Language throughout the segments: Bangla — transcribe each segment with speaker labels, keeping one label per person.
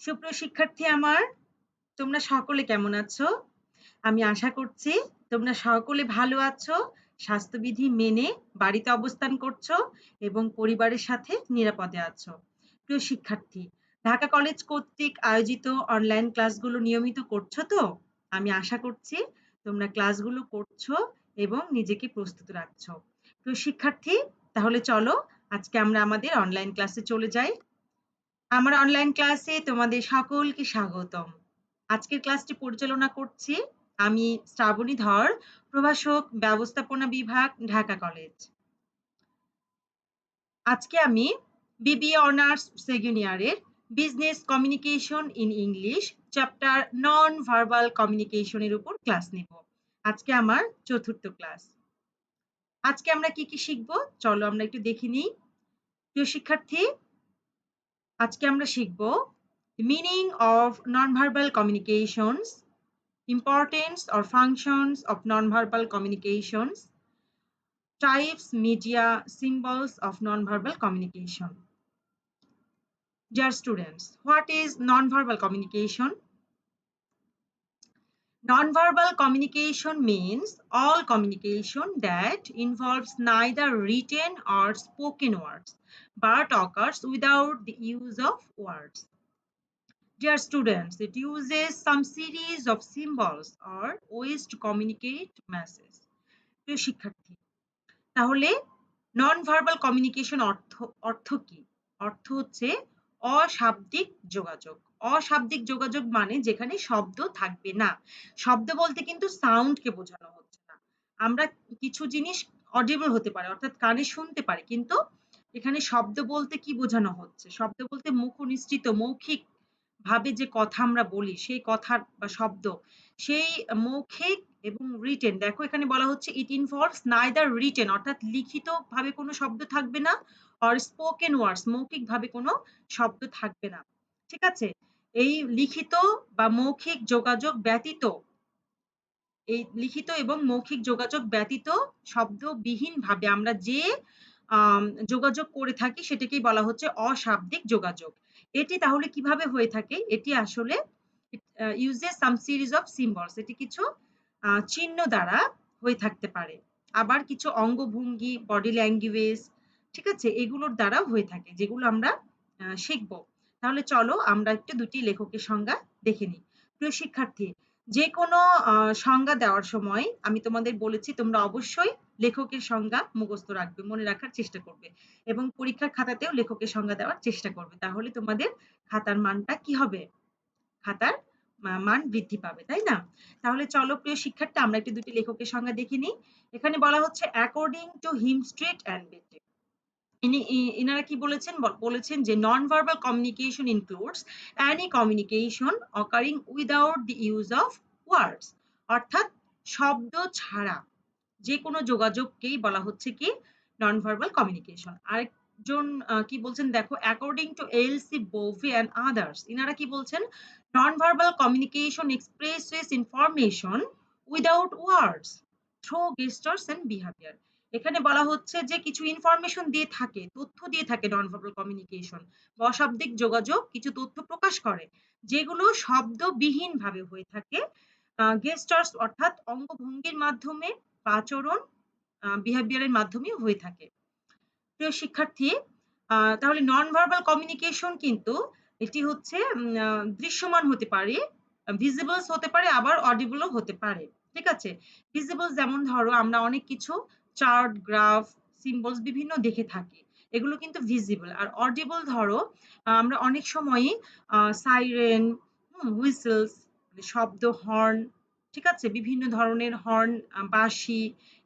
Speaker 1: সুপ্রিয় শিক্ষার্থী আমার, তোমরা সকলে কেমন আছো? আমি আশা করছি তোমরা সকলে ভালো আছো, স্বাস্থ্যবিধি মেনে বাড়িতে অবস্থান করছো এবং পরিবারের সাথে নিরাপদে আছো। প্রিয় শিক্ষার্থী, ঢাকা কলেজ কর্তৃক আয়োজিত অনলাইন ক্লাসগুলো নিয়মিত করছো তো? আমি আশা করছি তোমরা ক্লাসগুলো করছো এবং নিজেকে প্রস্তুত রাখছো। প্রিয় শিক্ষার্থী, তাহলে চলো আজকে আমরা আমাদের অনলাইন ক্লাসে চলে যাই। আমার অনলাইন ক্লাসে তোমাদের সকলকে স্বাগতম। আজকের ক্লাসটি পরিচালনা করছি আমি শ্রাবণী ধর, প্রভাষক ব্যবস্থাপনা বিভাগ, ঢাকা কলেজ। আজকে আমি বিবিএ অনার্স সেকেন্ড ইয়ারের business communication in English chapter non verbal কমিউনিকেশনের উপর ক্লাস নেব। আজকে আমার চতুর্থ ক্লাস। আজকে আমরা কি কি শিখবো চলো আমরা একটু দেখে নিই। প্রিয় শিক্ষার্থী, আজকে আমরা শিখব meaning of nonverbal communications, importance or functions of nonverbal communications, types, media, symbols of nonverbal communication. Dear students, what is nonverbal communication? Nonverbal communication means all communication that involves neither written or spoken words but occurs without the use of words. Dear students, it uses some series of symbols or ways to communicate messages. প্রিয় শিক্ষার্থী, তাহলে নন ভার্বাল কমিউনিকেশন অর্থ কি? অর্থ হচ্ছে অশাব্দিক যোগাযোগ। অশাব্দিক যোগাযোগ মানে যেখানে শব্দ থাকবে না। শব্দ বলতে কিন্তু সাউন্ডকে বোঝানো হচ্ছে না। আমরা কিছু জিনিস অডিবল হতে পারে, অর্থাৎ কানে শুনতে পারি, কিন্তু এখানে শব্দ বলতে কি বোঝানো হচ্ছে? শব্দ বলতে মুখনিসৃত মৌখিক ভাবে যে কথা আমরা বলি, সেই কথার বা শব্দ, সেই মৌখিক এবং রিটেন। দেখো এখানে বলা হচ্ছে ইট ইনভলভস নাইদার রিটেন, অর্থাৎ লিখিত ভাবে কোনো শব্দ থাকবে না, অর স্পোকেন ওয়ার্ডস মৌখিক ভাবে কোনো শব্দ থাকবে না। ঠিক আছে? এই লিখিত বা মৌখিক যোগাযোগ ব্যতীত, এই লিখিত এবং মৌখিক যোগাযোগ ব্যতীত শব্দবিহীন ভাবে আমরা যে যোগাযোগ করে থাকি সেটাকেই বলা হচ্ছে অশাব্দিক যোগাযোগ। এটি তাহলে কিভাবে হয়ে থাকে? এটি আসলে uses some series of symbols, এটি কিছু চিহ্ন দ্বারা হয়ে থাকতে পারে। আবার কিছু অঙ্গভঙ্গি, বডি ল্যাঙ্গুয়েজ, ঠিক আছে, এগুলোর দ্বারা হয়ে থাকে, যেগুলো আমরা শিখব। তাহলে চলো আমরা একটু দুটি লেখকের সংজ্ঞা দেখে নিই। প্রিয় শিক্ষার্থী, যে কোনো সংজ্ঞা দেওয়ার সময় আমি তোমাদের বলেছি তোমরা অবশ্যই লেখকের সংজ্ঞা মুখস্থ রাখবে, মনে রাখার চেষ্টা করবে এবং পরীক্ষার খাতাতেও লেখকের সংজ্ঞা দেওয়ার চেষ্টা করবে। তাহলে তোমাদের খাতার মানটা কি হবে? খাতার মান বৃদ্ধি পাবে, তাই না? তাহলে চলো প্রিয় শিক্ষার্থী, আমরা একটু দুটি লেখকের সংজ্ঞা দেখে নিই। এখানে বলা হচ্ছে অ্যাকর্ডিং টু হিমস্ট্রিট অ্যান্ড বেটে, ইনারা কি বলেছেন? বলেছেন যে non verbal communication includes any communication occurring without the use of words, অর্থাৎ শব্দ ছাড়া যে কোনো যোগাযোগকেই বলা হচ্ছে কি নন ভার্বাল কমিউনিকেশন। আরেকজন কি বলছেন দেখো, according to LC Bovee and others, ইনারা কি বলছেন? Non verbal communication expresses information without words through gestures and behaviour. এখানে বলা হচ্ছে যে কিছু ইনফরমেশন দিয়ে থাকে, তথ্য দিয়ে থাকে নন ভার্বাল কমিউনিকেশন, অশাব্দিক যোগাযোগ কিছু তথ্য প্রকাশ করে যেগুলো শব্দবিহীন ভাবে হয়ে থাকে, গেস্টার্স অর্থাৎ অঙ্গভঙ্গির মাধ্যমে, আচরণ, বিহেভিয়ারের মাধ্যমে হয়ে থাকে। প্রিয় শিক্ষার্থী, তাহলে নন ভার্বাল কমিউনিকেশন কিন্তু এটি হচ্ছে দৃশ্যমান হতে পারে, ভিজিবলস হতে পারে, আবার অডিবলও হতে পারে। ঠিক আছে? ভিজিবলস যেমন ধরো আমরা অনেক কিছু চার্ট, গ্রাফ, সিম্বলস বিভিন্ন দেখে থাকি, এগুলো কিন্তু ভিজিবল। আর অডিবল ধরো আমরা অনেক সময়ই সাইরেন, হুইসেলস শব্দ, হর্ন, ঠিক আছে, বিভিন্ন ধরনের হর্ন, বাঁশি,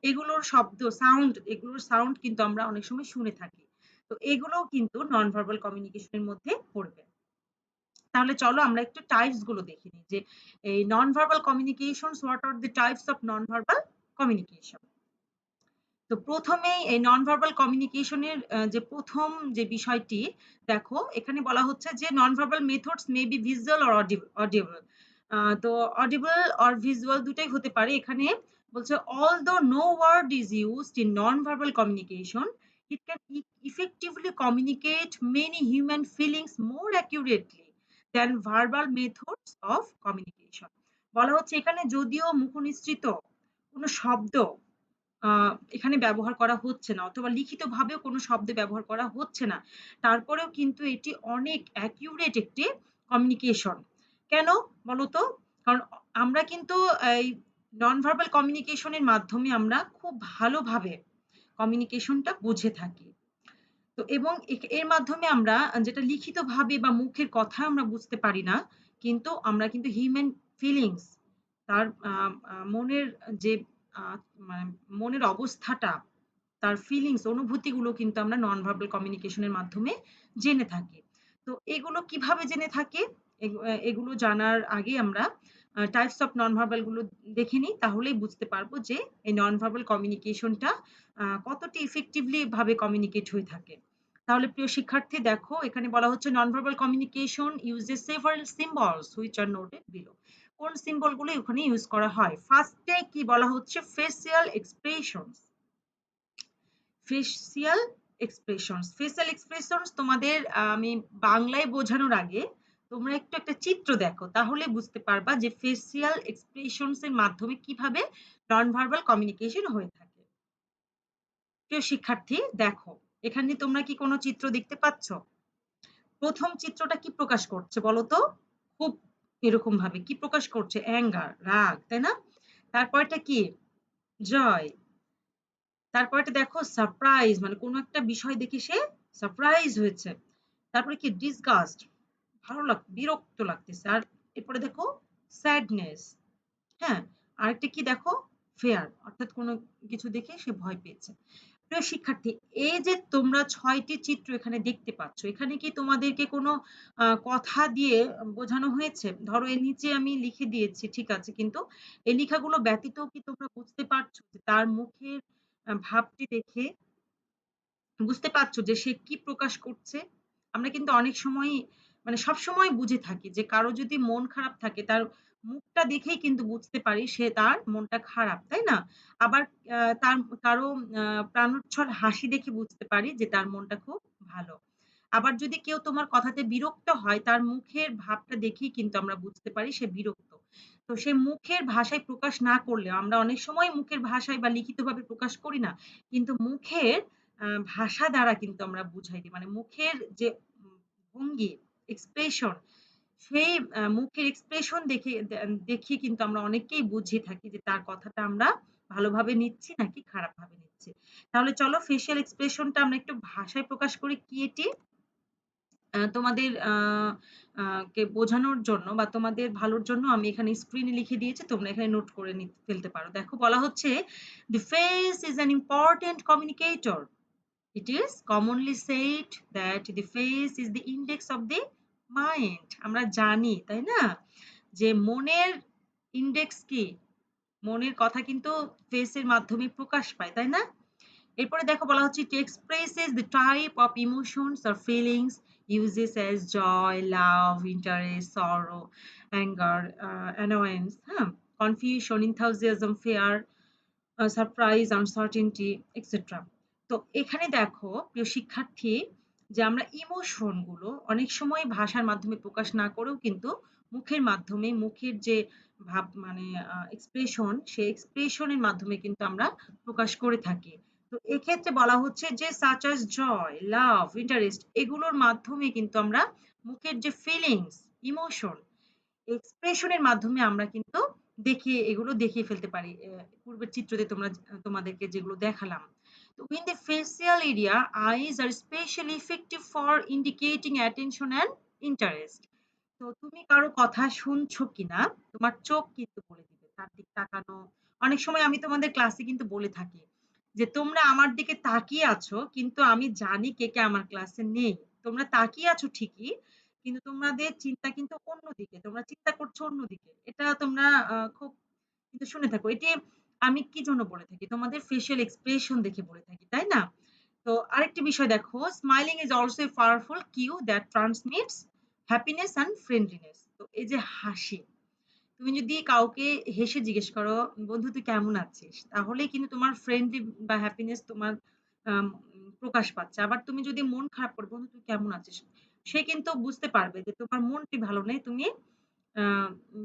Speaker 1: এগুলোর শব্দ, সাউন্ড, এগুলোর সাউন্ড কিন্তু আমরা অনেক সময় শুনে থাকি। তো এগুলোও কিন্তু নন ভার্বাল কমিউনিকেশনের মধ্যে পড়বে। তাহলে চলো আমরা একটু টাইপস গুলো দেখে নিই যে এই non verbal communications, what are the types of non verbal communication. তো প্রথমেই এই নন ভার্বাল কমিউনিকেশনের যে প্রথম যে বিষয়টি দেখো, এখানে বলা হচ্ছে যে non verbal methods may be visual or audible. তো অডিবল অর ভিজুয়াল দুটাই হতে পারে। এখানে বলছে although no word is used in non verbal communication, it can effectively communicate many human feelings more accurately than verbal methods of communication. বলা হচ্ছে এখানে যদিও মুখনিসৃত কোনো শব্দ এখানে ব্যবহার করা হচ্ছে না অথবা লিখিতভাবেও কোনো শব্দ ব্যবহার করা হচ্ছে না। তারপরেও কিন্তু এটি অনেক অ্যাকিউরেট একটি কমিউনিকেশন। কেন বলতো? কারণ আমরা কিন্তু এই নন ভার্বাল কমিউনিকেশন এর মাধ্যমে আমরা খুব ভালোভাবে কমিউনিকেশনটা বুঝে থাকি। তো এবং এর মাধ্যমে আমরা যেটা লিখিতভাবে বা মুখের কথা আমরা বুঝতে পারি না। কিন্তু আমরা কিন্তু হিউম্যান ফিলিংস তার আ আ মনের যে আ মানে মনের অবস্থাটা, তার ফিলিংস অনুভূতিগুলো কিন্তু আমরা নন ভার্বাল কমিউনিকেশন এর মাধ্যমে জেনে থাকি। তো এগুলো কিভাবে জেনে থাকি? এগুলো জানার আগে আমরা টাইপস অফ নন ভার্বাল গুলো দেখে নিই। তাহলেই বুঝতে পারবো যে এই নন ভার্বাল কমিউনিকেশনটা কতটি ইফেক্টিভলি ভাবে কমিউনিকেট হয়ে থাকে। তাহলে প্রিয় শিক্ষার্থী দেখো এখানে বলা হচ্ছে নন verbal communication uses several symbols which are noted below. কোন সিম্বল গুলো ওখানে ইউজ করা হয়? ফার্স্টে কি বলা হচ্ছে? Facial expressions. Facial expressions. Facial expressions তোমাদের আমি বাংলায় বোঝানোর আগে তোমরা একটু একটা চিত্র দেখো। তাহলে বুঝতে পারবা যে ফেসিয়াল এক্সপ্রেশনস এর মাধ্যমে কিভাবে নন ভার্বাল কমিউনিকেশন হয়ে থাকে। প্রিয় শিক্ষার্থী দেখো, এখানে তোমরা কি কোনো চিত্র দেখতে পাচ্ছ? প্রথম চিত্রটা কি প্রকাশ করছে বলো তো? খুব এরকম ভাবে কি প্রকাশ করছে? অ্যাঙ্গার, রাগ, তাই না? তারপরটা কি? জয়। তারপরেরটা দেখো সারপ্রাইজ, মানে কোনো একটা বিষয় দেখে সে সারপ্রাইজ হয়েছে। তারপরে কি? ডিসগাস্ট, বিরক্ত লাগতেছে। আর এরপরে দেখো স্যাডনেস। হ্যাঁ? আরেকটা কি দেখো? ফেয়ার, অর্থাৎ কোনো কিছু দেখে সে ভয় পেয়েছে। প্রিয় শিক্ষার্থী, এই যে তোমরা ৬ টি চিত্র এখানে দেখতে পাচ্ছ, এখানে কি তোমাদেরকে কোনো কথা দিয়ে বোঝানো হয়েছে? ধরো এর নিচে আমি লিখে দিয়েছি, ঠিক আছে। কিন্তু এই লেখাগুলো ব্যতীতও কি তোমরা বুঝতে পারছো যে তার মুখের ভাবটি দেখে বুঝতে পারছো যে সে কি প্রকাশ করছে? আমরা কিন্তু অনেক সময়ই মানে সবসময় বুঝে থাকি যে কারো যদি মন খারাপ থাকে তার মুখটা দেখেই কিন্তু বুঝতে পারি সে তার মনটা খারাপ, তাই না? আবার তার কারো প্রাণোচ্ছল হাসি দেখে বুঝতে পারি যে তার মনটা খুব ভালো। আবার যদি কেউ তোমার কথাতে বিরক্ত হয় তার মুখের ভাবটা দেখেই কিন্তু আমরা বুঝতে পারি সে বিরক্ত। তো সে মুখের ভাষায় প্রকাশ না করলেও আমরা অনেক সময় মুখের ভাষায় বা লিখিতভাবে প্রকাশ করি না। কিন্তু মুখের ভাষা দ্বারা কিন্তু আমরা বুঝাই দিই। মানে মুখের যে উম ভঙ্গি, এক্সপ্রেশন, সেই মুখের এক্সপ্রেশন দেখিয়ে কিন্তু আমরা অনেককেই বুঝিয়ে থাকি যে তার কথাটা আমরা ভালোভাবে নিচ্ছি নাকি খারাপভাবে নিচ্ছি। তাহলে চলো ফেসিয়াল এক্সপ্রেশনটা আমরা একটু ভাষায় প্রকাশ করি। কি এটি? তোমাদের আ কে বোঝানোর জন্য বা তোমাদের ভালোর জন্য আমি এখানে স্ক্রিনে লিখে দিয়েছি। তোমরা এখানে নোট করে ফেলতে পারো। দেখো বলা হচ্ছে, "The face is an important communicator. It is commonly said that the face is the index of the mind." আমরা জানি, তাই না? যে মনের ইনডেক্স কি? মনের কথা কিন্তু ফেসের মাধ্যমে প্রকাশ পায়, তাই না? এরপরে দেখো বলা হচ্ছে it expresses the type of emotions or feelings uses as joy, love, interest, sorrow, anger, annoyance, হ্যাঁ? confusion, enthusiasm, fear, surprise, uncertainty etcetera. তো এখানে দেখো প্রিয় শিক্ষার্থী যে আমরা ইমোশন গুলো অনেক সময় ভাষার মাধ্যমে প্রকাশ না করেও কিন্তু মুখের মাধ্যমে মুখের যে ভাব মানে এক্সপ্রেশন সেই এক্সপ্রেশন এর মাধ্যমে কিন্তু আমরা প্রকাশ করে থাকি। তো এক্ষেত্রে বলা হচ্ছে যে সাচ as জয়, লাভ, ইন্টারেস্ট এগুলোর মাধ্যমে কিন্তু আমরা মুখের যে ফিলিংস, ইমোশন এক্সপ্রেশন এর মাধ্যমে আমরা কিন্তু এগুলো দেখিয়ে ফেলতে পারি। পূর্বের চিত্রতে তোমাদেরকে যেগুলো দেখালাম। তো in the facial area, eyes are especially effective for indicating attention and interest. তো তুমি কারো কথা শুনছো কিনা তোমার চোখ কিন্তু বলে দিবে তার দিক তাকানো। অনেক সময় আমি তোমাদের ক্লাসে কিন্তু বলে থাকি যে তোমরা আমার দিকে তাকিয়ে আছো কিন্তু আমি জানি কে কে আমার ক্লাসে নেই। তোমরা তাকিয়ে আছো ঠিকই কিন্তু তোমাদের চিন্তা কিন্তু অন্যদিকে। তোমরা চিন্তা করছো অন্যদিকে। এটা তোমরা খুব কিন্তু শুনে থাকো। এটি আমি কি জন্য বলে থাকি? তোমাদের ফেসিয়াল এক্সপ্রেশন দেখে বলে থাকি, তাই না? তো আরেকটি বিষয় দেখো, smiling is also a powerful cue that transmits happiness and friendliness. তো এই যে হাসি, তুমি যদি কাউকে হেসে জিজ্ঞেস করো, "বন্ধু তুই কেমন আছিস?" তাহলেই কিন্তু তোমার ফ্রেন্ডলি বা হ্যাপিনেস তোমার প্রকাশ পাচ্ছে। আবার তুমি যদি মন খারাপ করো, "বন্ধু তুই কেমন আছিস?" সে কিন্তু বুঝতে পারবে যে তোমার মনটি ভালো নেই। তুমি আ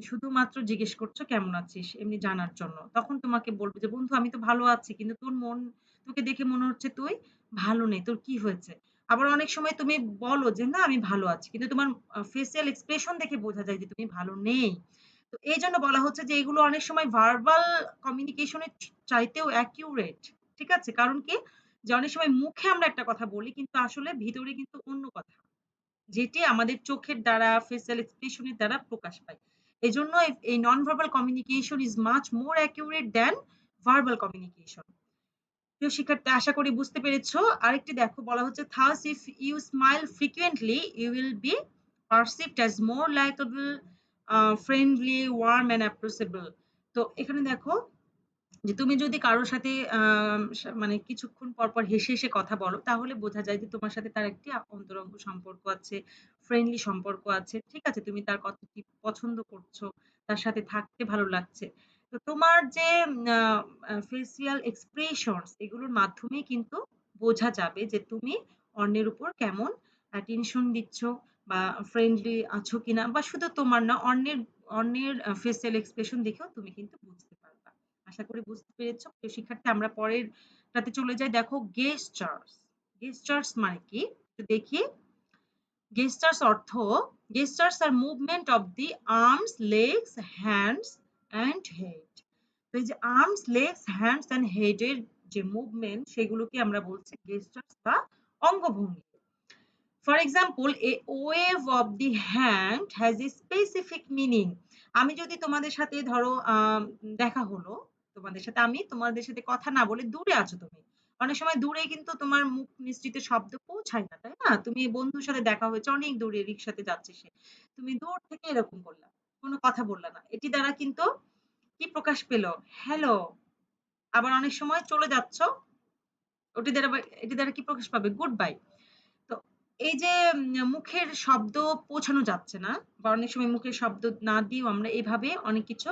Speaker 1: শুধুমাত্র জিজ্ঞেস করছো কেমন আছিস? এমনি জানার জন্য। তখন তোমাকে বলবে যে, "বন্ধু আমি তো ভালো আছি। কিন্তু তোকে দেখে মনে হচ্ছে তুই ভালো নেই। তোর কি হয়েছে?" আবার অনেক সময় তুমি বলো যে, "না আমি ভালো আছি।" কিন্তু তোমার ফেসিয়াল এক্সপ্রেশন দেখে বোঝা যায় যে তুমি ভালো নেই। তো এইজন্য বলা হচ্ছে যে এগুলো অনেক সময় ভার্বাল কমিউনিকেশন এর চাইতেও অ্যাকিউরেট। ঠিক আছে? কারণ কি? যে অনেক সময় মুখে আমরা একটা কথা বলি কিন্তু আসলে ভিতরে কিন্তু অন্য কথা। যেটি আমাদের চোখের দ্বারা, ফেসিয়াল এক্সপ্রেশন এর দ্বারা প্রকাশ পায়। এজন্য এই non verbal communication is much more accurate than verbal communication. প্রিয় শিক্ষার্থী আশা করি বুঝতে পেরেছো। আরেকটি দেখো বলা হচ্ছে thus if you smile frequently you will be perceived as more likable, friendly, warm and approachable। তো এখানে দেখো যে তুমি যদি কারো সাথে মানে কিছুক্ষণ পর, পর হেসে, হেসে কথা বলো তাহলে বোঝা যায় যে তোমার সাথে তার একটি অন্তরঙ্গ সম্পর্ক আছে, ফ্রেন্ডলি সম্পর্ক আছে। ঠিক আছে? তুমি তার কথাটি পছন্দ করছো, তার সাথে থাকতে ভালো লাগছে। তো তোমার যে আ আ ফেসিয়াল এক্সপ্রেশনস এগুলোর মাধ্যমেই কিন্তু বোঝা যাবে যে তুমি অন্যের উপর কেমন অ্যাটেনশন দিচ্ছ বা ফ্রেন্ডলি আছো কিনা বা শুধু তোমার না অন্যের ফেসিয়াল এক্সপ্রেশন দেখেও তুমি কিন্তু বুঝতে পারবা। আশা করি বুঝতে পেরেছো। প্রিয় শিক্ষার্থী আমরা পরেরটাতে চলে যাই। দেখো গেস্টার্স। গেস্টার্স মানে কি? একটু দেখি। গেস্টার্স অর্থ gestures are movement of the arms, legs, hands and head. তো এই যে arms, legs, hands and head এর যে মুভমেন্ট সেগুলোকে আমরা বলছি গেস্টার্স বা অঙ্গভঙ্গি। For example a wave of the hand has a specific meaning. আমি যদি তোমাদের সাথে ধরো দেখা হলো তোমাদের সাথে আমি তোমাদের সাথে কথা না বলে দূরে আছো তুমি। অনেক সময় দূরে কিন্তু তোমার মুখ নিঃসৃত শব্দ পৌঁছায় না, তাই না? তুমি বন্ধুর সাথে দেখা হয়েছে অনেক দূরে রিক্সাতে যাচ্ছে সে। তুমি দূর থেকে এরকম করলা। কোনো কথা বললা না। এটি দ্বারা কিন্তু কি প্রকাশ পেল? হ্যালো। আবার অনেক সময় চলে যাচ্ছ। এটি দ্বারা কি প্রকাশ পাবে? Good bye. তো এই যে মুখের শব্দ পৌঁছানো যাচ্ছে না বা অনেক সময় মুখের শব্দ না দিয়েও আমরা এভাবে অনেক কিছু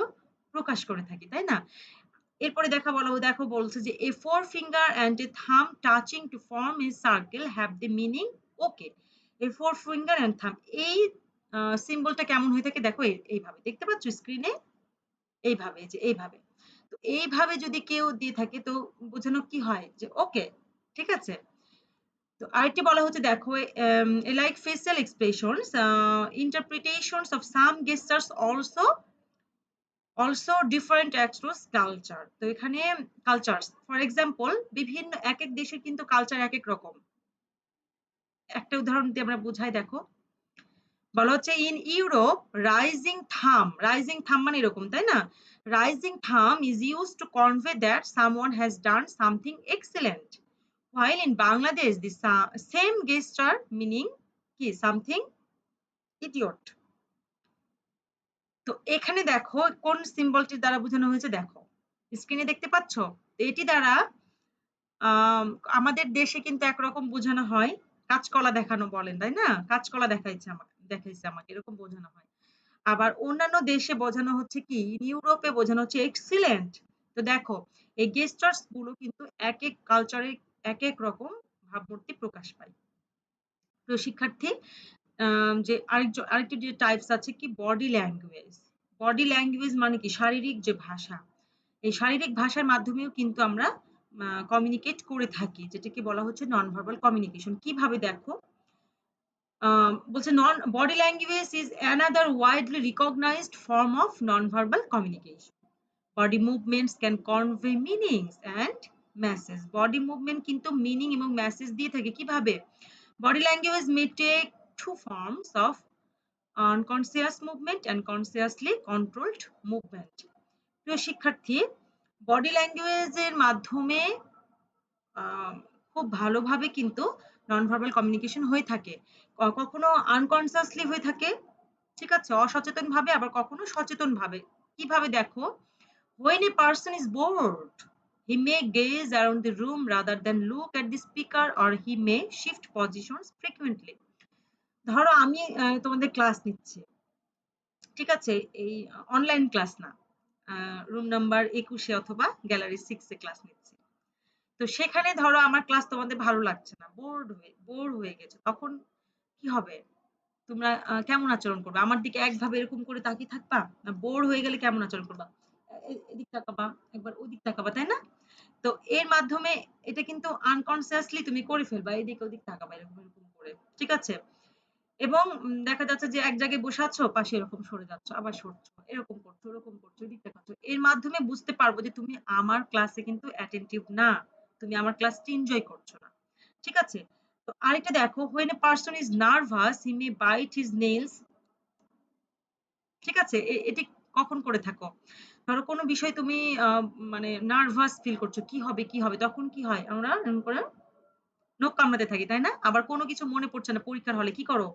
Speaker 1: প্রকাশ করে থাকি, তাই না? এরপরে দেখো বলছে যে a forefinger and a thumb touching to form a circle have the meaning okay। a forefinger and thumb এই সিম্বলটা কেমন হয়ে থাকে দেখো এইভাবে দেখতে পাচ্ছ স্ক্রিনে এইভাবে এই যে এইভাবে। তো এইভাবে যদি কেউ দিয়ে থাকে তো বোঝানো কি হয় যে ওকে, ঠিক আছে? তো আরেকটি বলা হচ্ছে দেখো like facial expressions, interpretations of some gestures also different across culture। তো এখানে কালচারস ফর এক্সাম্পল বিভিন্ন একেক দেশের কিন্তু কালচার একেক রকম। একটা উদাহরণ দিয়ে আমরা বুঝাই দেখো। বলা হচ্ছে ইন ইউরোপ রাইজিং থাম মানে এরকম তাই না? রাইজিং থাম is used to convey that someone has done something excellent. While in Bangladesh, the same gesture meaning কি something idiot। তো এখানে দেখো কোন সিম্বলটির দ্বারা বোঝানো হয়েছে দেখো। স্ক্রিনে দেখতে পাচ্ছ? তো এটি দ্বারা আম আমাদের দেশে কিন্তু একরকম বোঝানো হয়। কাঁচকলা দেখানো বলেন, তাই না? কাঁচকলা দেখাইছে আমাকে এরকম বোঝানো হয়। আবার অন্যান্য দেশে বোঝানো হচ্ছে কি ইউরোপে বোঝানো হচ্ছে এক্সিলেন্ট। তো দেখো এই গেস্টার্স গুলো কিন্তু একেক কালচারে একেক রকম ভাবমূর্তি প্রকাশ পায়। প্রিয় শিক্ষার্থী যে আরেকটি যে টাইপস আছে কি বডি ল্যাঙ্গুয়েজ। বডি ল্যাঙ্গুয়েজ মানে কি শারীরিক যে ভাষা। এই শারীরিক ভাষার মাধ্যমেও কিন্তু আমরা কমিউনিকেট করে থাকি যেটাকে বলা হচ্ছে নন ভার্বাল কমিউনিকেশন। কিভাবে দেখো? বলছে non body language is another widely recognised form of non verbal communication. Body movements can convey meanings and message. Body movement কিন্তু মিনিং এবং মেসেজ দিয়ে থাকে কিভাবে? Body language may take two forms of unconscious movement and consciously controlled movement। প্রিয় শিক্ষার্থী বডি ল্যাঙ্গুয়েজের মাধ্যমে খুব ভালোভাবে কিন্তু নন ভার্বাল কমিউনিকেশন হয়ে থাকে। কখনো আনকনসিয়াসলি হয়ে থাকে, ঠিক আছে? অসচেতনভাবে আবার কখনো সচেতনভাবে। কিভাবে দেখো? When a person is bored, he may gaze around the room rather than look at the speaker or he may shift positions frequently। ধরো আমি তোমাদের ক্লাস নিচ্ছি। ঠিক আছে? এই অনলাইন ক্লাস না। আ রুম নাম্বার ২১ এ অথবা গ্যালারি 6 এ ক্লাস নিচ্ছি। তো সেখানে ধরো আমার ক্লাস তোমাদের ভালো লাগছে না। বোর হয়ে গেছে। তখন কি হবে? তোমরা কেমন আচরণ করবা? আমার দিকে একভাবে এরকম করে তাকিয়ে থাকবা? না বোর হয়ে গেলে কেমন আচরণ করবা? এদিক তাকাবা, একবার ওদিক তাকাবা, তাই না? তো এর মাধ্যমে এটা কিন্তু আনকনসিয়াসলি তুমি করে ফেলবা। এদিক ওদিক তাকাবা এরকম, এরকম করে। ঠিক আছে? এবং দেখা যাচ্ছে যে এক জায়গায় বসে আছো, পাশে এরকম সরে যাচ্ছ, আবার সরছো। এরকম করছো, ওরকম করছো, এদিক তাকাচ্ছ। এর মাধ্যমে বুঝতে পারবো যে তুমি আমার ক্লাসে কিন্তু অ্যাটেনটিভ না। তুমি আমার ক্লাসটি এনজয় করছো না। ঠিক আছে? তো আরেকটা দেখো, when a person is nervous he may bite his nails। ঠিক আছে? এটি কখন করে থাকো? ধরো কোনো বিষয় তুমি মানে নার্ভাস ফিল করছো। কি হবে, কি হবে? তখন কি হয়? আমরা এরকম করে নখ কামড়াতে থাকি, তাই না? আবার কোনো কিছু মনে পড়ছে না পরীক্ষার হলে কি করো?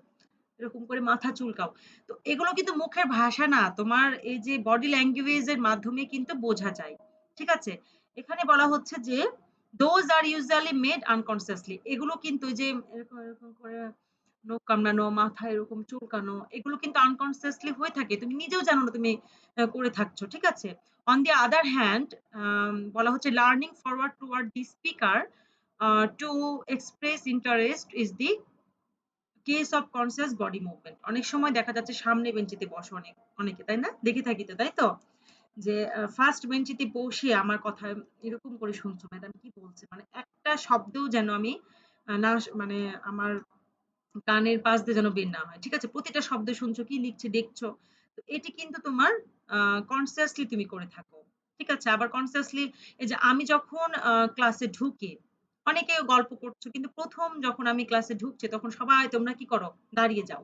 Speaker 1: এরকম করে মাথা চুলকাও। তো এগুলো কিন্তু মুখের ভাষা না। তোমার এই যে বডি ল্যাঙ্গুয়েজ এর মাধ্যমে কিন্তু বোঝা যায়। ঠিক আছে? এখানে বলা হচ্ছে যে those are usually made unconsciously। এগুলো কিন্তু ওই যে এরকম, এরকম করে নখ কামড়ানো, মাথা এরকম চুলকানো এগুলো কিন্তু unconsciously হয়ে থাকে। তুমি নিজেও জানো না তুমি করে থাকছো। ঠিক আছে? On the other hand বলা হচ্ছে learning forward toward the speaker to express interest is the case of conscious body movement. অনেক সময় দেখা যাচ্ছে সামনে বেঞ্চিতে বসে অনেকে, তাই না? দেখে থাকি তো, তাই তো? যে ফার্স্ট বেঞ্চিতে বসে আমার কথা এরকম করে শুনছো, ম্যাডাম কি বলছে? মানে একটা শব্দও যেন আমি না মানে আমার কানের পাশ দিয়ে যেন বের না হয়। ঠিক আছে? প্রতিটা শব্দ শুনছো, কি লিখছে দেখছো। তো এটি কিন্তু তোমার কনসিয়াসলি তুমি করে থাকো। ঠিক আছে? আবার কনসিয়াসলি এই যে আমি যখন ক্লাসে ঢুকি, অনেকে গল্প করছো কিন্তু ১ম যখন আমি ক্লাসে ঢুকছি তখন সবাই তোমরা কি করো? দাঁড়িয়ে যাও।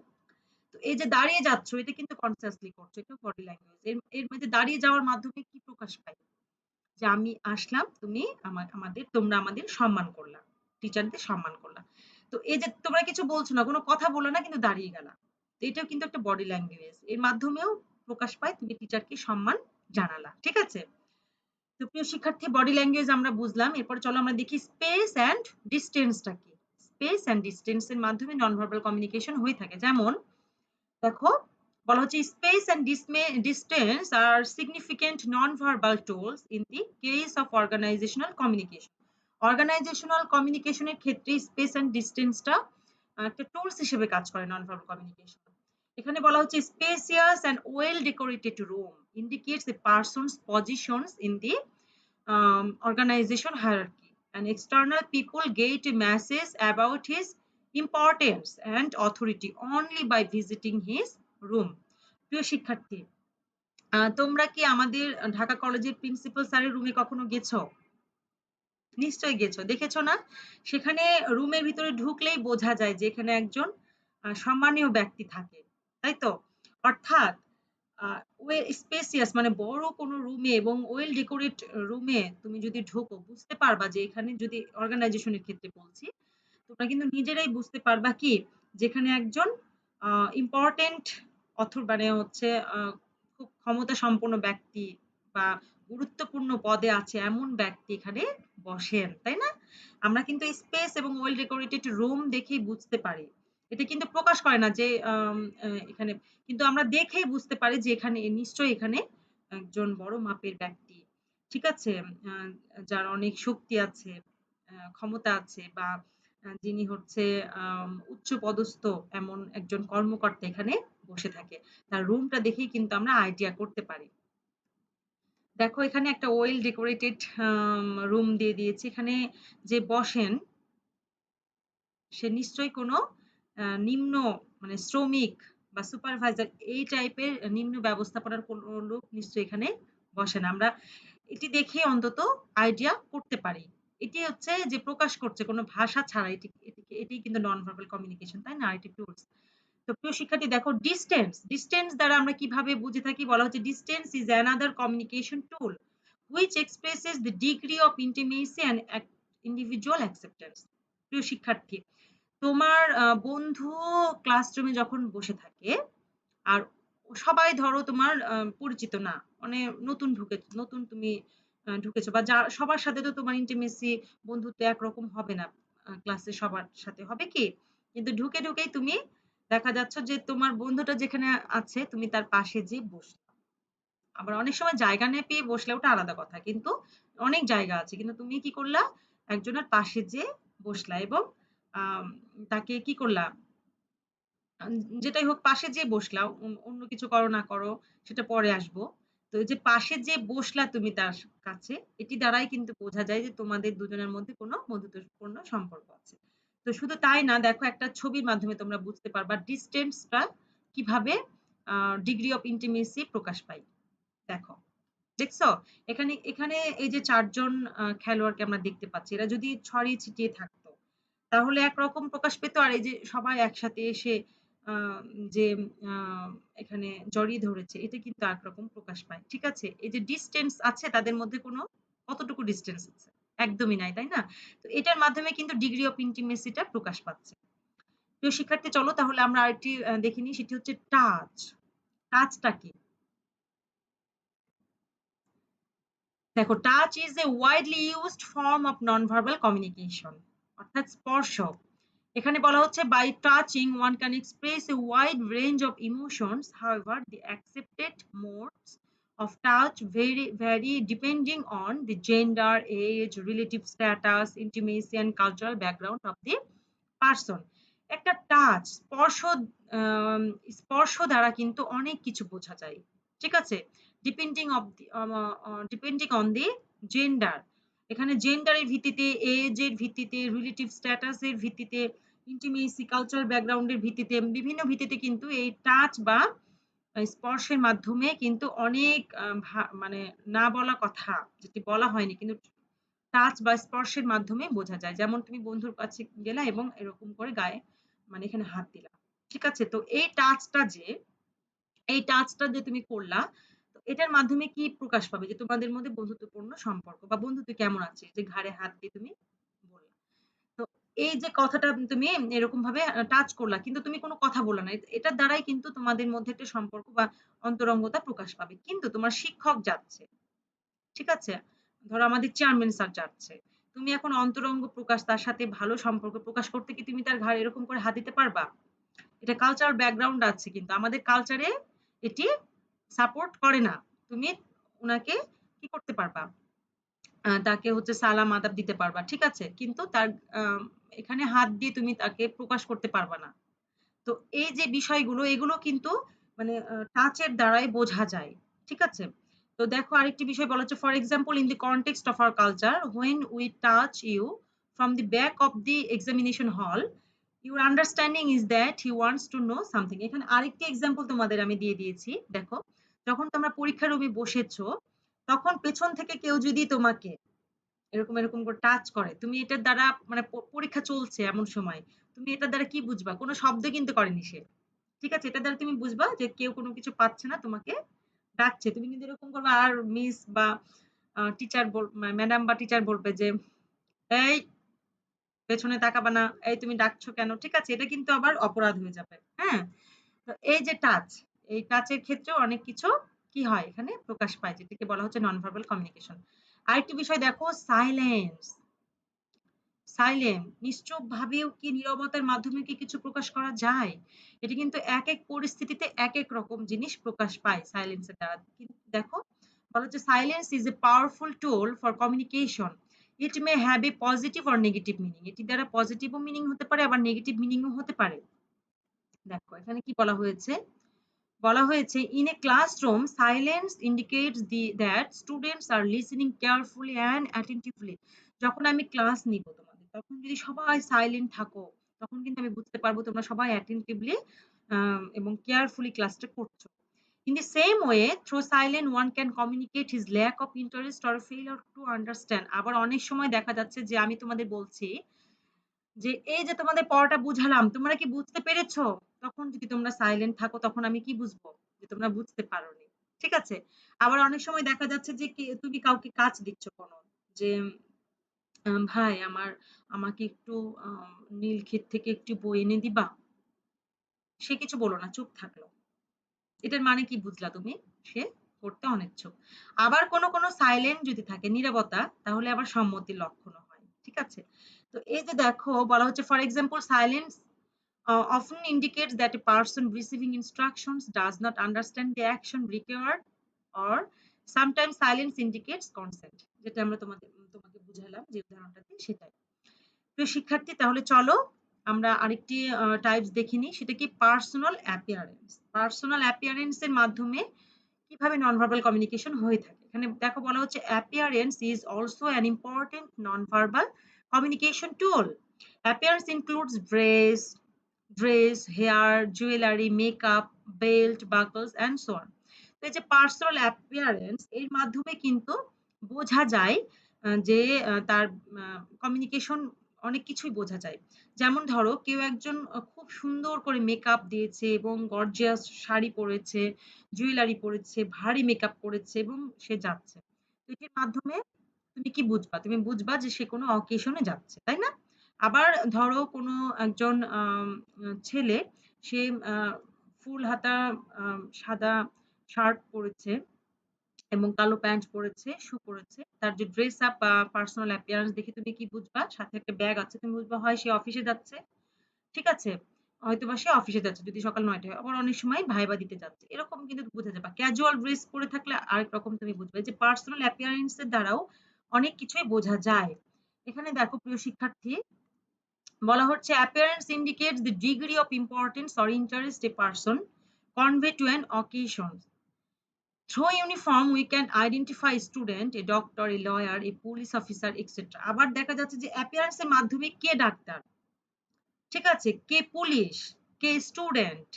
Speaker 1: তো এই যে দাঁড়িয়ে যাচ্ছ এটা কিন্তু কনসিয়াসলি করছো। এটা বডি ল্যাঙ্গুয়েজ। এর মধ্যে দাঁড়িয়ে যাওয়ার মাধ্যমে কি প্রকাশ পায়? যে আমি আসলাম, তুমি তোমরা আমাদের সম্মান করলা। টিচারদের সম্মান করলা। তো এই যে তোমরা কিছু বলছো না, কোন কথা বললে না কিন্তু দাঁড়িয়ে গেলা। তো এটাও কিন্তু একটা বডি ল্যাঙ্গুয়েজ। এর মাধ্যমেও প্রকাশ পায় তুমি টিচারকে সম্মান জানালা। ঠিক আছে? তো প্রিয় শিক্ষার্থী বডি ল্যাঙ্গুয়েজ আমরা বুঝলাম। এরপর চলো আমরা দেখি স্পেস অ্যান্ড ডিসট্যান্স টা কি? স্পেস অ্যান্ড ডিসট্যান্স এর মাধ্যমে নন ভার্বাল কমিউনিকেশন হয়ে থাকে। যেমন দেখো বলা হচ্ছে space and distance are significant non verbal tools in the case of organisational communication. Organisational কমিউনিকেশনের ক্ষেত্রে স্পেস অ্যান্ড ডিস্টেন্সটা একটা টুলস হিসেবে কাজ করে নন ভার্বাল কমিউনিকেশন। এখানে বলা হচ্ছে spacious and well decorated room indicates a person's positions in the organization hierarchy, and external people get a message about his importance and authority only by visiting his room। প্রিয় শিক্ষার্থী, তোমরা কি আমাদের ঢাকা কলেজের প্রিন্সিপাল স্যারের রুমে কখনো গেছো? নিশ্চয়ই গেছো, দেখেছো না? সেখানে রুমের ভিতরে ঢুকলেই বোঝা যায় যে এখানে একজন সম্মানীয় ব্যক্তি থাকে, তাই তো? অর্থাৎ স্পেসিয়াস মানে বড় কোনো রুমে এবং ওয়েল ডেকোরেট রুমে তুমি যদি ঢোকো বুঝতে পারবা যে এখানে যদি অর্গানাইজেশনের ক্ষেত্রে বলছি, তোমরা কিন্তু নিজেরাই বুঝতে পারবা কি যেখানে একজন ইম্পর্টেন্ট মানে হচ্ছে খুব ক্ষমতা সম্পন্ন ব্যক্তি বা গুরুত্বপূর্ণ পদে আছে এমন ব্যক্তি এখানে বসেন, তাই না? আমরা কিন্তু স্পেস এবং ওয়েল ডেকোরেটেড রুম দেখেই বুঝতে পারি। এটা কিন্তু প্রকাশ করে না যে এখানে, কিন্তু আমরা দেখেই বুঝতে পারি যে এখানে নিশ্চয়ই এখানে একজন বড় মাপের ব্যক্তি। ঠিক আছে? আ যার অনেক শক্তি আছে, ক্ষমতা আছে বা যিনি হচ্ছে উচ্চ পদস্থ এমন একজন কর্মকর্তা এখানে বসে থাকে। তার রুমটা দেখেই কিন্তু আমরা আইডিয়া করতে পারি। দেখো এখানে একটা ওয়েল ডেকোরেটেড রুম দিয়ে দিয়েছি। এখানে যে বসেন সে নিশ্চয়ই কোনো নিম্ন মানে শ্রমিক বা সুপারভাইজার এই টাইপের নিম্ন ব্যবস্থাপনার কোনো লোক নিশ্চয়ই এখানে বসে না। আমরা এটি দেখে অন্তত আইডিয়া করতে পারি। এটি হচ্ছে যে প্রকাশ করছে কোনো ভাষা ছাড়া এটিই কিন্তু নন ভার্বাল কমিউনিকেশন, তাই না? RT tools. তো প্রিয় শিক্ষার্থী দেখো ডিসট্যান্স দ্বারা আমরা কিভাবে বুঝে থাকি? বলা হচ্ছে distance is another communication tool which expresses the degree of intimacy and individual acceptance। প্রিয় শিক্ষার্থী, তোমার বন্ধু ক্লাসরুমে যখন বসে থাকে আর সবাই ধরো তোমার পরিচিত না। মানে নতুন তুমি ঢুকেছো বা সবার সাথে তো তোমার ইন্টিমেসি বন্ধুত্ব একরকম হবে না। ক্লাসে সবার সাথে হবে কি? কিন্তু ঢুকেই তুমি দেখা যাচ্ছে যে তোমার বন্ধুটা যেখানে আছে তুমি তার পাশে যেয়ে বসলে। আবার অনেক সময় জায়গা না পেয়ে বসলে ওটা আলাদা কথা। কিন্তু অনেক জায়গা আছে। কিন্তু তুমি কি করলা? একজনের পাশে যেয়ে বসলা এবং আম তাকে কি করলা? যেটাই হোক পাশে যেয়ে বসলা, অন্য কিছু করো না করো সেটা পরে আসবো। তো এই যে পাশে যেয়ে বসলা তুমি তার কাছে, এটি দ্বারাই কিন্তু বোঝা যায় যে তোমাদের দুজনের মধ্যে কোনো বন্ধুত্বপূর্ণ সম্পর্ক আছে। তো শুধু তাই না, দেখো একটা ছবির মাধ্যমে তোমরা বুঝতে পারবা ডিসট্যান্সটা কিভাবে ডিগ্রি অফ ইন্টিমেসি প্রকাশ পায়। দেখো, দেখছো? এখানে এখানে এই যে ৪ জন খেলোয়াড়কে আমরা দেখতে পাচ্ছি। এরা যদি ছড়িয়ে ছিটিয়ে থাকতো, তাহলে একরকম প্রকাশ পেত। আর এই যে সবাই একসাথে এসে আ যে আ এখানে জড়িয়ে ধরেছে, এটা কিন্তু একরকম প্রকাশ পায়। ঠিক আছে? এই যে ডিসট্যান্স আছে তাদের মধ্যে কোনো কতটুকু ডিসট্যান্স আছে? একদমই নাই, তাই না? তো এটার মাধ্যমে কিন্তু ডিগ্রি অফ ইন্টিমেসি টা প্রকাশ পাচ্ছে। প্রিয় শিক্ষার্থী, চলো তাহলে আমরা আরেকটি দেখে নিই, সেটি হচ্ছে টাচ। টাচটা কি? দেখো, touch is a widely used form of non verbal communication, অর্থাৎ স্পর্শ। এখানে বলা হচ্ছে by touching one can express a wide range of emotions. However, the accepted modes of touch vary depending on the gender, age, relative status, intimacy and cultural background of the person. একটা টাচ, স্পর্শ দ্বারা কিন্তু অনেক কিছু বোঝা যায়। ঠিক আছে? Depending of the depending on the gender. এখানে জেন্ডারের ভিত্তিতে, এজ এর ভিত্তিতে, রিলেটিভ স্ট্যাটাস এর ভিত্তিতে, ইন্টিমেসি, কালচারাল ব্যাকগ্রাউন্ড এর ভিত্তিতে, বিভিন্ন ভিত্তিতে কিন্তু এই টাচ বা স্পর্শের মাধ্যমে কিন্তু অনেক মানে না বলা কথা, যেটি বলা হয়নি কিন্তু টাচ বা স্পর্শের মাধ্যমে বোঝা যায়। যেমন তুমি বন্ধুর কাছে গেলা এবং এরকম করে গায়ে মানে এখানে হাত দিলা। ঠিক আছে? তো এই টাচটা যে তুমি করলা, তো এটার মাধ্যমে কি প্রকাশ পাবে? যে তোমাদের মধ্যে বন্ধুত্বপূর্ণ সম্পর্ক বা বন্ধু তুই কেমন আছিস? যে ঘাড়ে হাত দিয়ে তুমি বললা। তো এই যে কথাটা তুমি এরকম ভাবে টাচ করলা কিন্তু তুমি কোনো কথা বললা না। এটার দ্বারাই কিন্তু তোমাদের মধ্যে একটা সম্পর্ক বা অন্তরঙ্গতা প্রকাশ পাবে। কিন্তু তোমার শিক্ষক যাচ্ছে। ঠিক আছে? ধরো আমাদের চেয়ারম্যান স্যার যাচ্ছে। তুমি এখন অন্তরঙ্গ প্রকাশ, তার সাথে ভালো সম্পর্ক প্রকাশ করতে কি তুমি তার ঘাড়ে এরকম করে হাত দিতে পারবা? এটা কালচারাল ব্যাকগ্রাউন্ড আছে কিন্তু আমাদের কালচারে এটি সাপোর্ট করে না। তুমি উনাকে কি করতে পারবা? তাকে হচ্ছে সালাম আদাব দিতে পারবা। ঠিক আছে? কিন্তু তার আ এখানে হাত দিয়ে তুমি তাকে প্রকাশ করতে পারবা না। তো এই যে বিষয়গুলো, এগুলো কিন্তু মানে টাচের দ্বারাই বোঝা যায়। ঠিক আছে? তো দেখো আরেকটি বিষয় বলা হচ্ছে, for example in the context of our culture, when we touch you from the back of the examination hall, your understanding is that he wants to know something. এখানে আরেকটি এক্সাম্পল তোমাদের আমি দিয়ে দিয়েছি। দেখো, যখন তোমরা পরীক্ষা রুমে বসেছো, তখন পেছন থেকে কেউ যদি তোমাকে এরকম করে টাচ করে, তুমি এটার দ্বারা মানে পরীক্ষা চলছে এমন সময়, তুমি এটার দ্বারা কি বুঝবা? কোন শব্দ কিন্তু করেনি সে। ঠিক আছে? এটার দ্বারা তুমি বুঝবা যে কেউ কোনো কিছু পাচ্ছে না, তোমাকে ডাকছে। তুমি কিন্তু এরকম করবা আর মিস বা টিচার ম্যাডাম বা টিচার বলবে যে, "এই পেছনে তাকাবা না। এই তুমি ডাকছো কেন?" ঠিক আছে? এটা কিন্তু আবার অপরাধ হয়ে যাবে। হ্যাঁ? তো এই যে টাচ, এই টাচের ক্ষেত্রেও অনেক কিছু কি হয় এখানে প্রকাশ পায়, যেটাকে বলা হচ্ছে নন ভার্বাল কমিউনিকেশন। আরেকটি বিষয় দেখো, সাইলেন্স। সাইলেন্ট, নিশ্চুপভাবেও কি নীরবতার মাধ্যমে কি কিছু প্রকাশ করা যায়? এটা কিন্তু একেক পরিস্থিতিতে একেক রকম জিনিস প্রকাশ পায় সাইলেন্স এর দ্বারা। দেখো, বলা হচ্ছে silence is a powerful tool for communication. It may have a positive or negative meaning. এটি দ্বারা পজিটিভও মিনিং হতে পারে, আবার নেগেটিভ মিনিংও হতে পারে। দেখো এখানে কি বলা হয়েছে? বলা হয়েছে, in a classroom silence indicates that students are listening carefully and attentively. যখন আমি ক্লাস নিব তোমাদের, তখন যদি সবাই সাইলেন্ট থাকো, তখন কিন্তু আমি বুঝতে পারবো তোমরা সবাই অ্যাটেনটিভলি এবং কেয়ারফুলি ক্লাসটা করছো। In the same way, through silence, one can communicate his lack of interest or failure to understand. আবার অনেক সময় দেখা যাচ্ছে যে আমি তোমাদের বলছি যে এই যে তোমাদের পড়াটা বুঝালাম, তোমরা কি বুঝতে পেরেছো? তখন যদি তোমরা সাইলেন্ট থাকো, তখন আমি কি বুঝবো? যে তোমরা বুঝতে পারোনি। ঠিক আছে? আবার অনেক সময় দেখা যাচ্ছে যে তুমি কাউকে কাজ দিচ্ছ কোনো, যে ভাই আমাকে একটু আ নীলক্ষেত থেকে একটু বই এনে দিবা? সে কিছু বলল না, চুপ থাকলো। এটার মানে কি বুঝলা তুমি? সে পড়তে অনিচ্ছুক। আবার কোনো সাইলেন্ট যদি থাকে, নীরবতা, তাহলে আবার সম্মতির লক্ষণও হয়। ঠিক আছে? তো এই যে দেখো বলা হচ্ছে, for example silence often indicates that a person receiving instructions does not understand the action required, or sometimes silence indicates consent. যেটা আমরা তোমাকে বুঝালাম যে উদাহরণটাতে সেটাই। প্রিয় শিক্ষার্থী, তাহলে চলো আমরা আরেকটি টাইপস দেখে নিই, সেটা কি পার্সোনাল অ্যাপিয়ারেন্স। পার্সোনাল অ্যাপিয়ারেন্স এর মাধ্যমে কিভাবে নন ভার্বাল কমিউনিকেশন হয়ে থাকে। এখানে দেখো বলা হচ্ছে appearance is also an important non verbal communication tool. Appearance includes dress, hair, jewellery, makeup, belt, buckles and so on. তো এই যে পার্সোনাল অ্যাপিয়ারেন্স এর মাধ্যমে কিন্তু বোঝা যায় যে তার কমিউনিকেশন অনেক কিছুই বোঝা যায়। যেমন ধরো কেউ একজন খুব সুন্দর করে মেকআপ দিয়েছে এবং গর্জিয়াস শাড়ি পরেছে, জুয়েলারি পরেছে, ভারী মেকআপ করেছে এবং সে যাচ্ছে। তো এটির মাধ্যমে তুমি কি বুঝবা? তুমি বুঝবা যে সে কোনো অকেশনে যাচ্ছে, তাই না? আবার ধরো কোনো একজন ছেলে, সে ফুল হাতা সাদা শার্ট পরেছে এবং কালো প্যান্ট পরেছে, শু পরেছে। তার যে ড্রেস আপ বা পার্সোনাল অ্যাপিয়ারেন্স দেখে তুমি কি বুঝবা? সাথে একটা ব্যাগ আছে, তুমি বুঝবা হয় সে অফিসে যাচ্ছে, ঠিক আছে? হয়তোবা সে অফিসে যাচ্ছে যদি সকাল ৯ টায়। আবার অনেক সময় ভাইবা দিতে যাচ্ছে। এরকম কিন্তু বোঝা যায়। বা ক্যাজুয়াল ড্রেস পরে থাকলে আরেক রকম তুমি বুঝবে। যে পার্সোনাল অ্যাপিয়ারেন্স এর দ্বারাও অনেক কিছুই বোঝা যায়। এখানে দেখো প্রিয় শিক্ষার্থী, বলা হচ্ছে appearance indicates the degree of importance or interest a person convey to an occasion. Through uniform we can identify a student, a doctor, a lawyer, a police officer, etc. আবার দেখা যাচ্ছে যে appearance এর মাধ্যমে কে ডাক্তার, ঠিক আছে, কে পুলিশ, কে স্টুডেন্ট।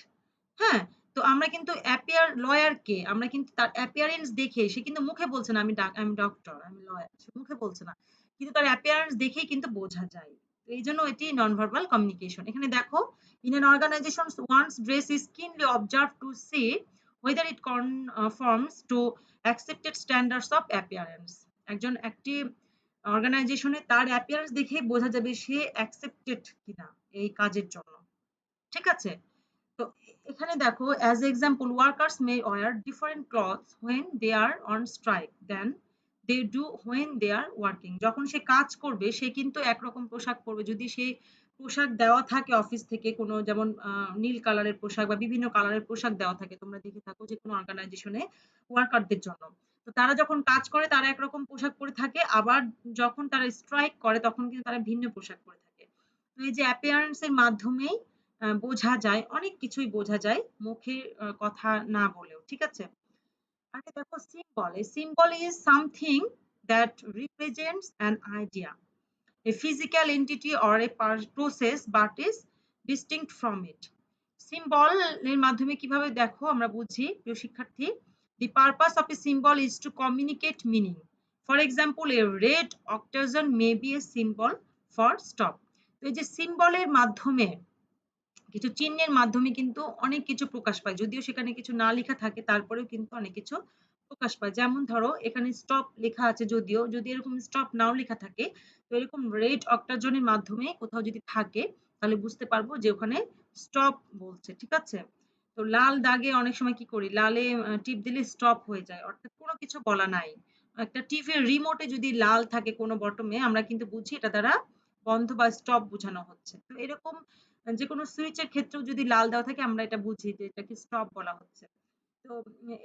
Speaker 1: হ্যাঁ, তো আমরা কিন্তু লয়ার কে আমরা কিন্তু তার অ্যাপিয়ারেন্স দেখে, সে কিন্তু মুখে বলছে না আমি ডক্টর, আমি লয়ার, সে মুখে বলছে না, কিন্তু তার অ্যাপিয়ারেন্স দেখেই কিন্তু বোঝা যায়। তো এই জন্য এটি নন ভার্বাল কমিউনিকেশন। এখানে দেখো, in an organisation one's dress is keenly observe to see whether it conforms to accepted standards of appearance. একটি অর্গানাইজেশনে তার অ্যাপিয়ারেন্স দেখেই বোঝা যাবে সে অ্যাকসেপ্টেড কিনা এই কাজের জন্য, ঠিক আছে? তো এখানে দেখো, as example, workers may wear different clothes when they are on strike than they do when they are working. যখন সে কাজ করবে সে কিন্তু একরকম পোশাক পরবে। যদি সে পোশাক দেওয়া থাকে অফিস থেকে কোনো, যেমন নীল কালারের পোশাক বা বিভিন্ন কালারের পোশাক দেওয়া থাকে, তোমরা দেখে থাকো যে কোনো অর্গানাইজেশনে ওয়ার্কারদের জন্য। তো তারা যখন কাজ করে তারা একরকম পোশাক পরে থাকে, আবার যখন তারা স্ট্রাইক করে তখন কিন্তু তারা ভিন্ন পোশাক পরে থাকে। তো এই যে অ্যাপিয়ারেন্স এর মাধ্যমেই বোঝা যায়, অনেক কিছুই বোঝা যায় মুখে কথা না বলেও, ঠিক আছে? আগে দেখো symbol. A symbol is something that represents an idea, a physical entity or a process but is distinct from it. Symbol এর মাধ্যমে কিভাবে দেখো আমরা বুঝি প্রিয় শিক্ষার্থী, the purpose of a symbol is to communicate meaning. For example, a red octagon may be a symbol for stop. তো এই যে সিম্বলের মাধ্যমে, কিছু চিহ্নের মাধ্যমে কিন্তু অনেক কিছু প্রকাশ পায়, যদিও সেখানে কিছু না লেখা থাকে তারপরেও কিন্তু অনেক কিছু প্রকাশ পায়। যেমন ধরো এখানে স্টপ লেখা আছে, যদিও যদি এরকম স্টপ নাও লেখা থাকে, তো এরকম রেড অক্টাজনের মাধ্যমে কোথাও যদি থাকে তাহলে বুঝতে পারবো যে ওখানে স্টপ বলছে, ঠিক আছে? তো লাল দাগে অনেক সময় কি করি, লালে টিপ দিলে স্টপ হয়ে যায়, অর্থাৎ কোনো কিছু বলা নাই। একটা টিভির রিমোটে যদি লাল থাকে কোনো বটমে, আমরা কিন্তু বুঝি এটা দ্বারা বন্ধ বা স্টপ বোঝানো হচ্ছে। তো এরকম যে কোনো সুইচের ক্ষেত্রেও যদি লাল দেওয়া থাকে আমরা এটা বুঝি যে এটাকে স্টপ বলা হচ্ছে। তো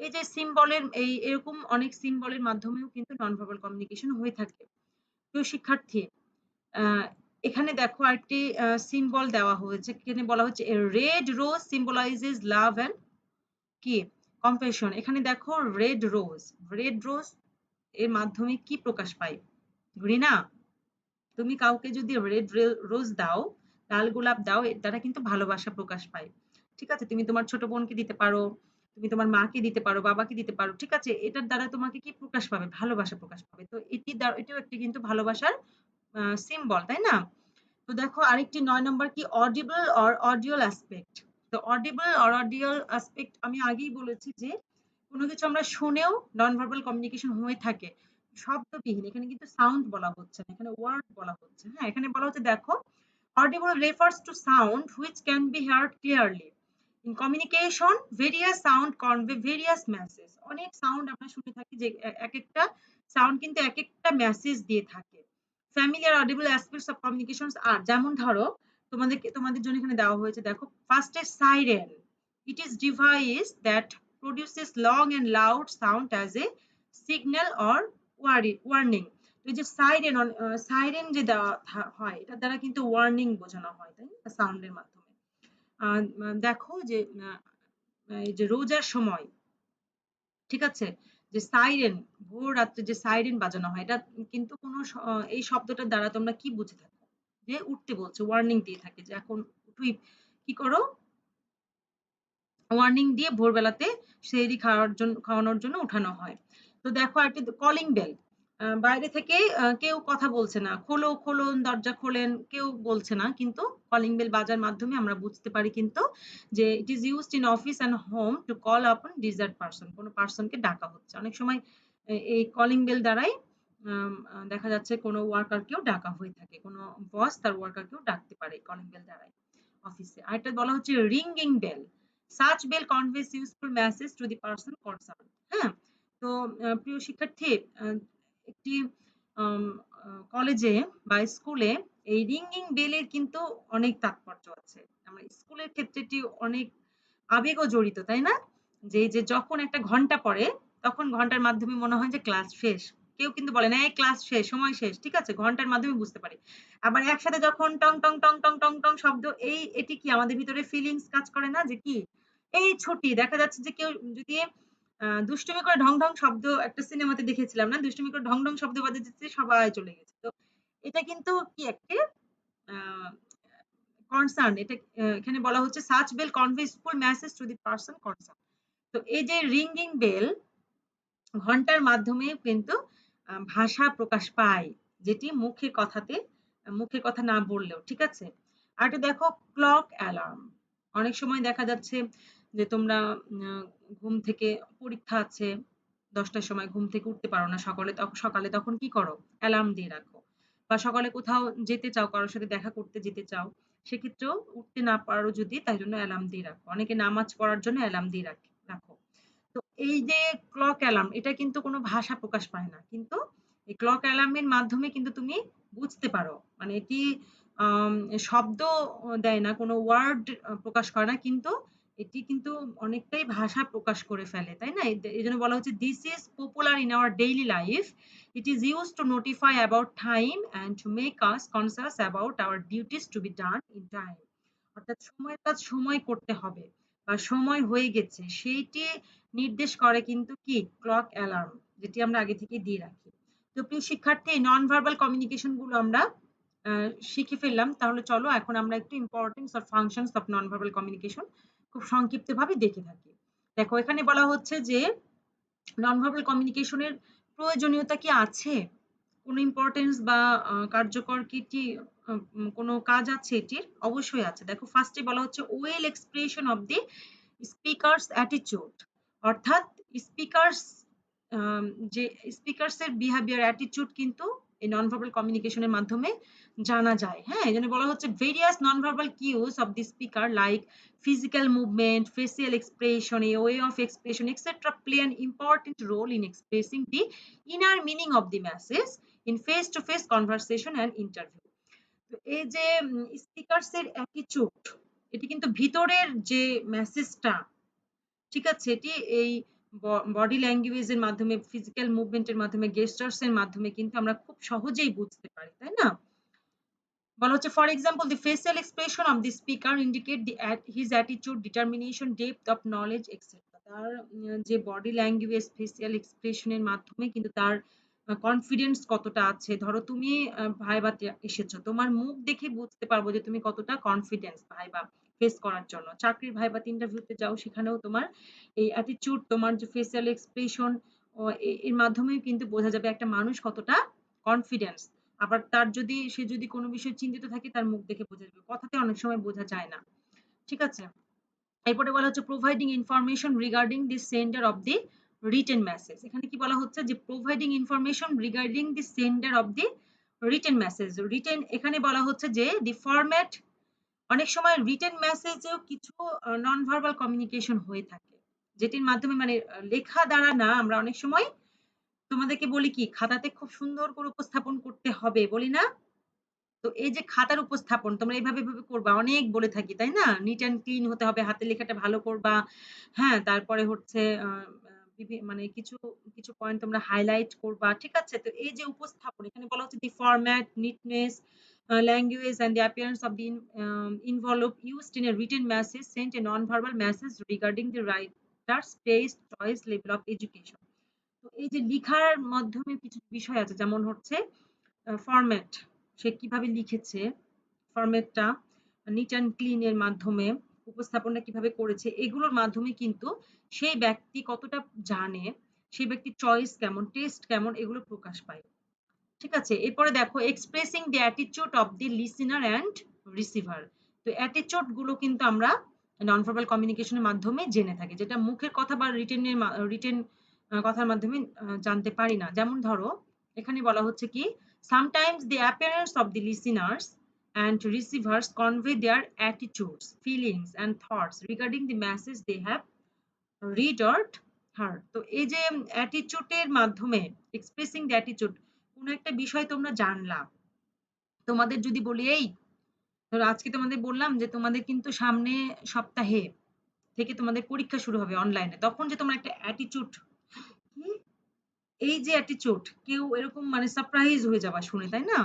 Speaker 1: এই যে সিম্বলের এরকম অনেক সিম্বলের মাধ্যমেও কিন্তু নন ভার্বাল কমিউনিকেশন হয়ে থাকে। প্রিয় শিক্ষার্থী, এখানে দেখো আরেকটি সিম্বল দেওয়া হয়েছে। এখানে বলা হচ্ছে red rose symbolises love and কি কম্প্যাশন। এখানে দেখো রেড রোজ এর মাধ্যমে কি প্রকাশ পায়? ঘৃণা। তুমি কাউকে যদি রেড রোজ দাও, লাল গোলাপ দাও, এর দ্বারা কিন্তু ভালোবাসা প্রকাশ পায়, ঠিক আছে? তুমি তোমার ছোট বোনকে দিতে পারো, তুমি তোমার মাকে দিতে পারো, বাবাকে দিতে পারো, ঠিক আছে? এটার দ্বারা তোমাকে কি প্রকাশ পাবে? ভালোবাসা প্রকাশ পাবে। তো এটাও একটি কিন্তু ভালোবাসার সিম্বল, তাই না? তো দেখো আরেকটি ৯ নম্বর কি অডিবল অর অডিয়াল অ্যাসপেক্ট। তো অডিবল অর অডিয়াল অ্যাসপেক্ট আমি আগেই বলেছি যে কোনো কিছু আমরা শুনেও নন ভার্বাল কমিউনিকেশন হয়ে থাকে, শব্দবিহীন। এখানে কিন্তু সাউন্ড বলা হচ্ছে না, এখানে ওয়ার্ড বলা হচ্ছে। হ্যাঁ, এখানে বলা হচ্ছে দেখো, audible refers to sound which can be heard clearly. In communication, various sound convey various messages. অনেক সাউন্ড আমরা শুনে থাকি যে এক একটা সাউন্ড কিন্তু এক একটা মেসেজ দিয়ে থাকে। Familiar audible aspects of communications are, যেমন ধরো তোমাদের জন্য এখানে দেওয়া হয়েছে, দেখো first A siren. It is device that produces long and loud sound as a signal or warning. তো এই যে সাইরেন সাইরেন যে দেওয়া হয় এটার দ্বারা কিন্তু ওয়ার্নিং বোঝানো হয়, তাই না, সাউন্ডের মাধ্যমে। দেখো যে এই যে রোজার সময়, ঠিক আছে, যে সাইরেন, ভোর রাত্রে যে সাইরেন বাজানো হয়, এটা কিন্তু কোনো এই শব্দটার দ্বারা তোমরা কি বুঝে থাকো? যে উঠতে বলছে, ওয়ার্নিং দিয়ে থাকে যে এখন উঠুই, কি করো, ওয়ার্নিং দিয়ে ভোরবেলাতে সেহরি খাওয়ানোর জন্য উঠানো হয়। তো দেখো একটা কলিং বেল, বাইরে থেকে কেউ কথা বলছে না, খোলো খোলো দরজা খোলেন, কেউ বলছে না, কিন্তু কলিং বেল বাজার মাধ্যমে আমরা বুঝতে পারি কিন্তু যে it is used in office and home to call upon desired person, কোনো পারসনকে ডাকা হচ্ছে। অনেক সময় এই কলিং বেল দ্বারাই দেখা যাচ্ছে কোনো ওয়ার্কারকেও ডাকা হয়ে থাকে, কোনো বস তার ওয়ার্কারকেও ডাকতে পারে কলিং বেল দ্বারাই অফিসে। আরেকটা বলা হচ্ছে ringing bell, such bell conveys useful message to the person concerned। হ্যাঁ, তো প্রিয় শিক্ষার্থী, একটি কলেজে বা স্কুলে এই রিংগিং বেলের কিন্তু অনেক তাৎপর্য আছে। আমার স্কুলের ক্ষেত্রে এটি অনেক আবেগও জড়িত, তাই না? যে যে যখন একটা ঘন্টা পড়ে তখন ঘন্টার মাধ্যমে মনে হয় যে ক্লাস শেষ। কেউ কিন্তু বলে না এই ক্লাস শেষ, সময় শেষ, ঠিক আছে, ঘন্টার মাধ্যমে বুঝতে পারি। আবার একসাথে যখন টং টং টং টং টং টং শব্দ, এটি কি আমাদের ভিতরে ফিলিংস কাজ করে না যে কি এই ছুটি। দেখা যাচ্ছে যে কেউ যদি দুষ্টুমি করে ঢং ঢং শব্দ, একটা সিনেমাতে দেখেছিলাম না, দুষ্টুমি করে ঢং ঢং শব্দ বাজে দিচ্ছে, সবাই চলে গেছে। তো এটা কিন্তু কি একটা কনসার্ন, এটা এখানে বলা হচ্ছে such bell convey full message to the person concern. তো এই যে রিংগিং বেল ঘন্টার মাধ্যমে কিন্তু ভাষা প্রকাশ পায়, যেটি মুখে কথা না বললেও, ঠিক আছে। আর একটু দেখো ক্লক অ্যালার্ম। অনেক সময় দেখা যাচ্ছে যে তোমরা ঘুম থেকে, পরীক্ষা আছে 10টার সময়, ঘুম থেকে উঠতে পারো না সকালে, তখন কি করো, অ্যালার্ম দিয়ে রাখো। বা সকালে কোথাও যেতে চাও, কারোর সাথে দেখা করতে যেতে চাও, সেক্ষেত্রেও উঠতে না পারো যদি, তাই জন্য অ্যালার্ম দিয়ে রাখো। অনেকে নামাজ পড়ার জন্য অ্যালার্ম দিয়ে রাখো। তো এই যে ক্লক অ্যালার্ম, এটা কিন্তু কোনো ভাষা প্রকাশ পায় না, কিন্তু এই ক্লক অ্যালার্মের মাধ্যমে কিন্তু তুমি বুঝতে পারো, মানে এটি শব্দ দেয় না, কোনো ওয়ার্ড প্রকাশ করে না, কিন্তু এটি কিন্তু অনেকটাই ভাষা প্রকাশ করে ফেলে, তাই না? এই জন্য বলা হচ্ছে this is popular in our daily life, it is use to notify about time and to make us conscious about our duties to be done in time. অর্থাৎ সময়ের কাজ সময় করতে হবে বা সময় হয়ে গেছে সেইটি নির্দেশ করে কিন্তু কি ক্লক অ্যালার্ম, যেটি আমরা আগে থেকে দিয়ে রাখি। তো প্রিয় শিক্ষার্থী, নন ভার্বাল কমিউনিকেশন গুলো আমরা শিখে ফেললাম। তাহলে চলো এখন আমরা একটু importance or functions of non verbal communication খুব সংক্ষিপ্ত ভাবে দেখে থাকি। দেখো এখানে বলা হচ্ছে যে নন ভার্বাল কমিউনিকেশনের প্রয়োজনীয়তা কি আছে, কোনো ইম্পর্টেন্স বা কার্যকর কি কোনো কাজ আছে এটির? অবশ্যই আছে। দেখো ফার্স্টে বলা হচ্ছে well expression of the speakers attitude, অর্থাৎ স্পিকারস যে স্পিকারস এর বিহেভিয়ার অ্যাটিটিউড কিন্তু এই নন ভার্বাল কমিউনিকেশনের মাধ্যমে জানা যায়। হ্যাঁ, এজন্য বলা হচ্ছে various non verbal cues of the speaker like physical movement, facial expression, a way of expression, etc. play an important role in expressing the inner meaning of the message in face-to-face conversation and interview। তো এই যে স্পিকারস এর অ্যাটিটিউড, এটি কিন্তু ভিতরের যে মেসেজটা, ঠিক আছে, এটি এই বডি ল্যাঙ্গুয়েজ এর মাধ্যমে, ফিজিক্যাল মুভমেন্ট এর মাধ্যমে, গেস্টার্স এর মাধ্যমে কিন্তু আমরা খুব সহজেই বুঝতে পারি, তাই না? বলা হচ্ছে for example the facial expression of the speaker indicate the his attitude, determination, depth of knowledge etcetera. তার যে বডি ল্যাঙ্গুয়েজ, ফেসিয়াল এক্সপ্রেশনের মাধ্যমে কিন্তু তার কনফিডেন্স কতটা আছে। ধরো তুমি ভাইভাতে এসেছো, তোমার মুখ দেখে বুঝতে পারবো যে তুমি কতটা কনফিডেন্স ভাইবা ফেস করার জন্য। চাকরির ভাইভাতে ইন্টারভিউতে যাও, সেখানেও তোমার এই অ্যাটিটিউড, তোমার যে ফেসিয়াল এক্সপ্রেশন, এর মাধ্যমেও কিন্তু বোঝা যাবে একটা মানুষ কতটা কনফিডেন্স। আবার সে যদি কোনো বিষয়ে চিন্তিত থাকে, তার মুখ দেখে বোঝা যাবে, কথাতে অনেক সময় বোঝা যায় না, ঠিক আছে। এরপরে বলা হচ্ছে providing information regarding the sender of the written message. এখানে কি বলা হচ্ছে যে providing information regarding the sender of the written message. Written এখানে বলা হচ্ছে যে দি ফরম্যাট, অনেক সময় রিটেন মেসেজেও কিছু নন ভার্বাল কমিউনিকেশন হয়ে থাকে, যেটির মাধ্যমে মানে লেখা দ্বারা না, আমরা অনেক সময় তোমাদেরকে বলি কি খাতাতে খুব সুন্দর করে উপস্থাপন করতে হবে, বলি না? তো এই যে খাতার উপস্থাপন তোমরা এভাবে করবা, অনেক বলে থাকি, তাই না? নিট অ্যান্ড ক্লিন হতে হবে, হাতের লেখাটা ভালো করবা। হ্যাঁ, তারপরে হচ্ছে মানে কিছু কিছু পয়েন্ট তোমরা হাইলাইট করবা, ঠিক আছে? তো এই যে উপস্থাপন, এখানে বলা হচ্ছে দি format, নিটনেস, language and the appearance of the envelope used in a written message sent a non-verbal message regarding the writer's taste, choice, level of education. তো এই যে লিখার মাধ্যমে কিছু বিষয় আছে, যেমন হচ্ছে ফরম্যাট, সে কিভাবে লিখেছে, ফরম্যাটটা নিট অ্যান্ড ক্লিন এর মাধ্যমে উপস্থাপনটা কিভাবে করেছে, এগুলোর মাধ্যমে কিন্তু সেই ব্যক্তি কতটা জানে, সেই ব্যক্তির চয়েস কেমন, টেস্ট কেমন, এগুলো প্রকাশ পায়। ঠিক আছে? এরপরে দেখো expressing the attitude of the listener and receiver. তো অ্যাটিটিউড গুলো কিন্তু আমরা নন ভার্বাল কমিউনিকেশনের মাধ্যমে জেনে থাকি, যেটা মুখের কথা বা রিটেন কথার মাধ্যমে জানতে পারি না। যেমন ধরো এখানে বলা হচ্ছে কি, sometimes the appearance of the listeners and receivers convey their attitudes, feelings and thoughts regarding the message they have read or heard. তো এই যে অ্যাটিটিউডের মাধ্যমে, এক্সপ্রেসিং দ্য অ্যাটিটিউড, কোন একটা বিষয় তোমরা জানলা, তোমাদের যদি বলি এই ধরো আজকে তোমাদের বললাম যে তোমাদের কিন্তু সামনে সপ্তাহে থেকে তোমাদের পরীক্ষা শুরু হবে অনলাইনে, তখন যে তোমার একটা অ্যাটিটিউড, এই যে অ্যাটিটিউড, কেউ এরকম মানে সারপ্রাইজ হয়ে যাবা শুনে, তাই না?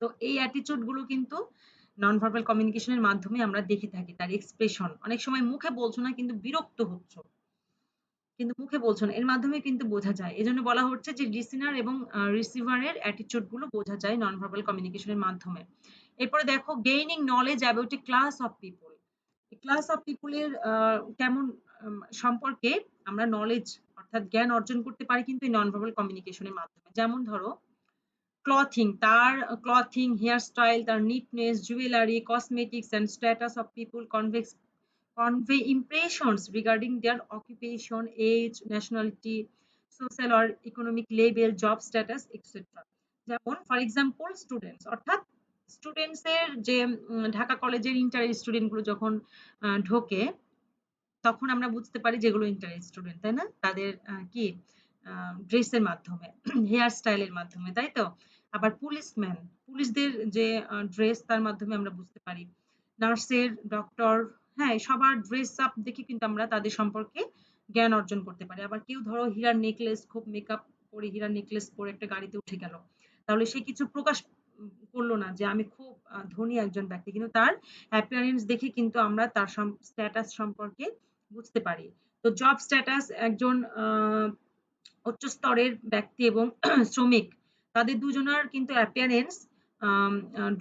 Speaker 1: তো এই অ্যাটিটিউড গুলো কিন্তু নন ভার্বাল কমিউনিকেশনের মাধ্যমে আমরা দেখে থাকি, তার এক্সপ্রেশন। অনেক সময় মুখে বলছো না কিন্তু বিরক্ত হচ্ছ, কিন্তু মুখে বলছো না, এর মাধ্যমে কিন্তু বোঝা যায়। এজন্য বলা হচ্ছে যে লিসেনার এবং রিসিভারের অ্যাটিটিউড গুলো বোঝা যায় নন ভার্বাল কমিউনিকেশনের মাধ্যমে। এরপরে দেখো gaining knowledge about a class of people. Class of পিপলের কেমন সম্পর্কে আমরা নলেজ অর্থাৎ জ্ঞান অর্জন করতে পারি কিন্তু এই নন ভার্বাল কমিউনিকেশনের মাধ্যমে। যেমন ধরো ক্লথিং, তার ক্লথিং, হেয়ার স্টাইল, তার neatness, jewellery, cosmetics and status of people convey impressions regarding their occupation, age, nationality, social or economic level, job status, etc. যেমন ফর এক্সাম্পল স্টুডেন্টস, অর্থাৎ স্টুডেন্টস এর যে ঢাকা কলেজের ইন্টার স্টুডেন্ট গুলো যখন ঢোকে, তখন আমরা বুঝতে পারি যেগুলো ইন্টার স্টুডেন্ট, তাই না? তাদের কি ড্রেসের মাধ্যমে, হেয়ার স্টাইলের মাধ্যমে, তাই তো? আবার পুলিশম্যান, পুলিশদের যে ড্রেস, তার মাধ্যমে আমরা বুঝতে পারি। নার্সের, ডক্টর, হ্যাঁ, সবার ড্রেস আপ দেখে কিন্তু আমরা তাদের সম্পর্কে জ্ঞান অর্জন করতে পারি। আবার কেউ ধরো হীরার নেকলেস, খুব মেকআপ করে হীরার নেকলেস পরে একটা গাড়িতে উঠে গেল, তাহলে সে কিছু প্রকাশ করলো না যে আমি খুব ধনী একজন ব্যক্তি, কিন্তু তার অ্যাপিয়ারেন্স দেখে কিন্তু আমরা তার স্ট্যাটাস সম্পর্কে বুঝতে পারি। তো জব স্ট্যাটাস, একজন উচ্চ স্তরের ব্যক্তি এবং শ্রমিক, তাদের দুজনার কিন্তু অ্যাপিয়ারেন্স,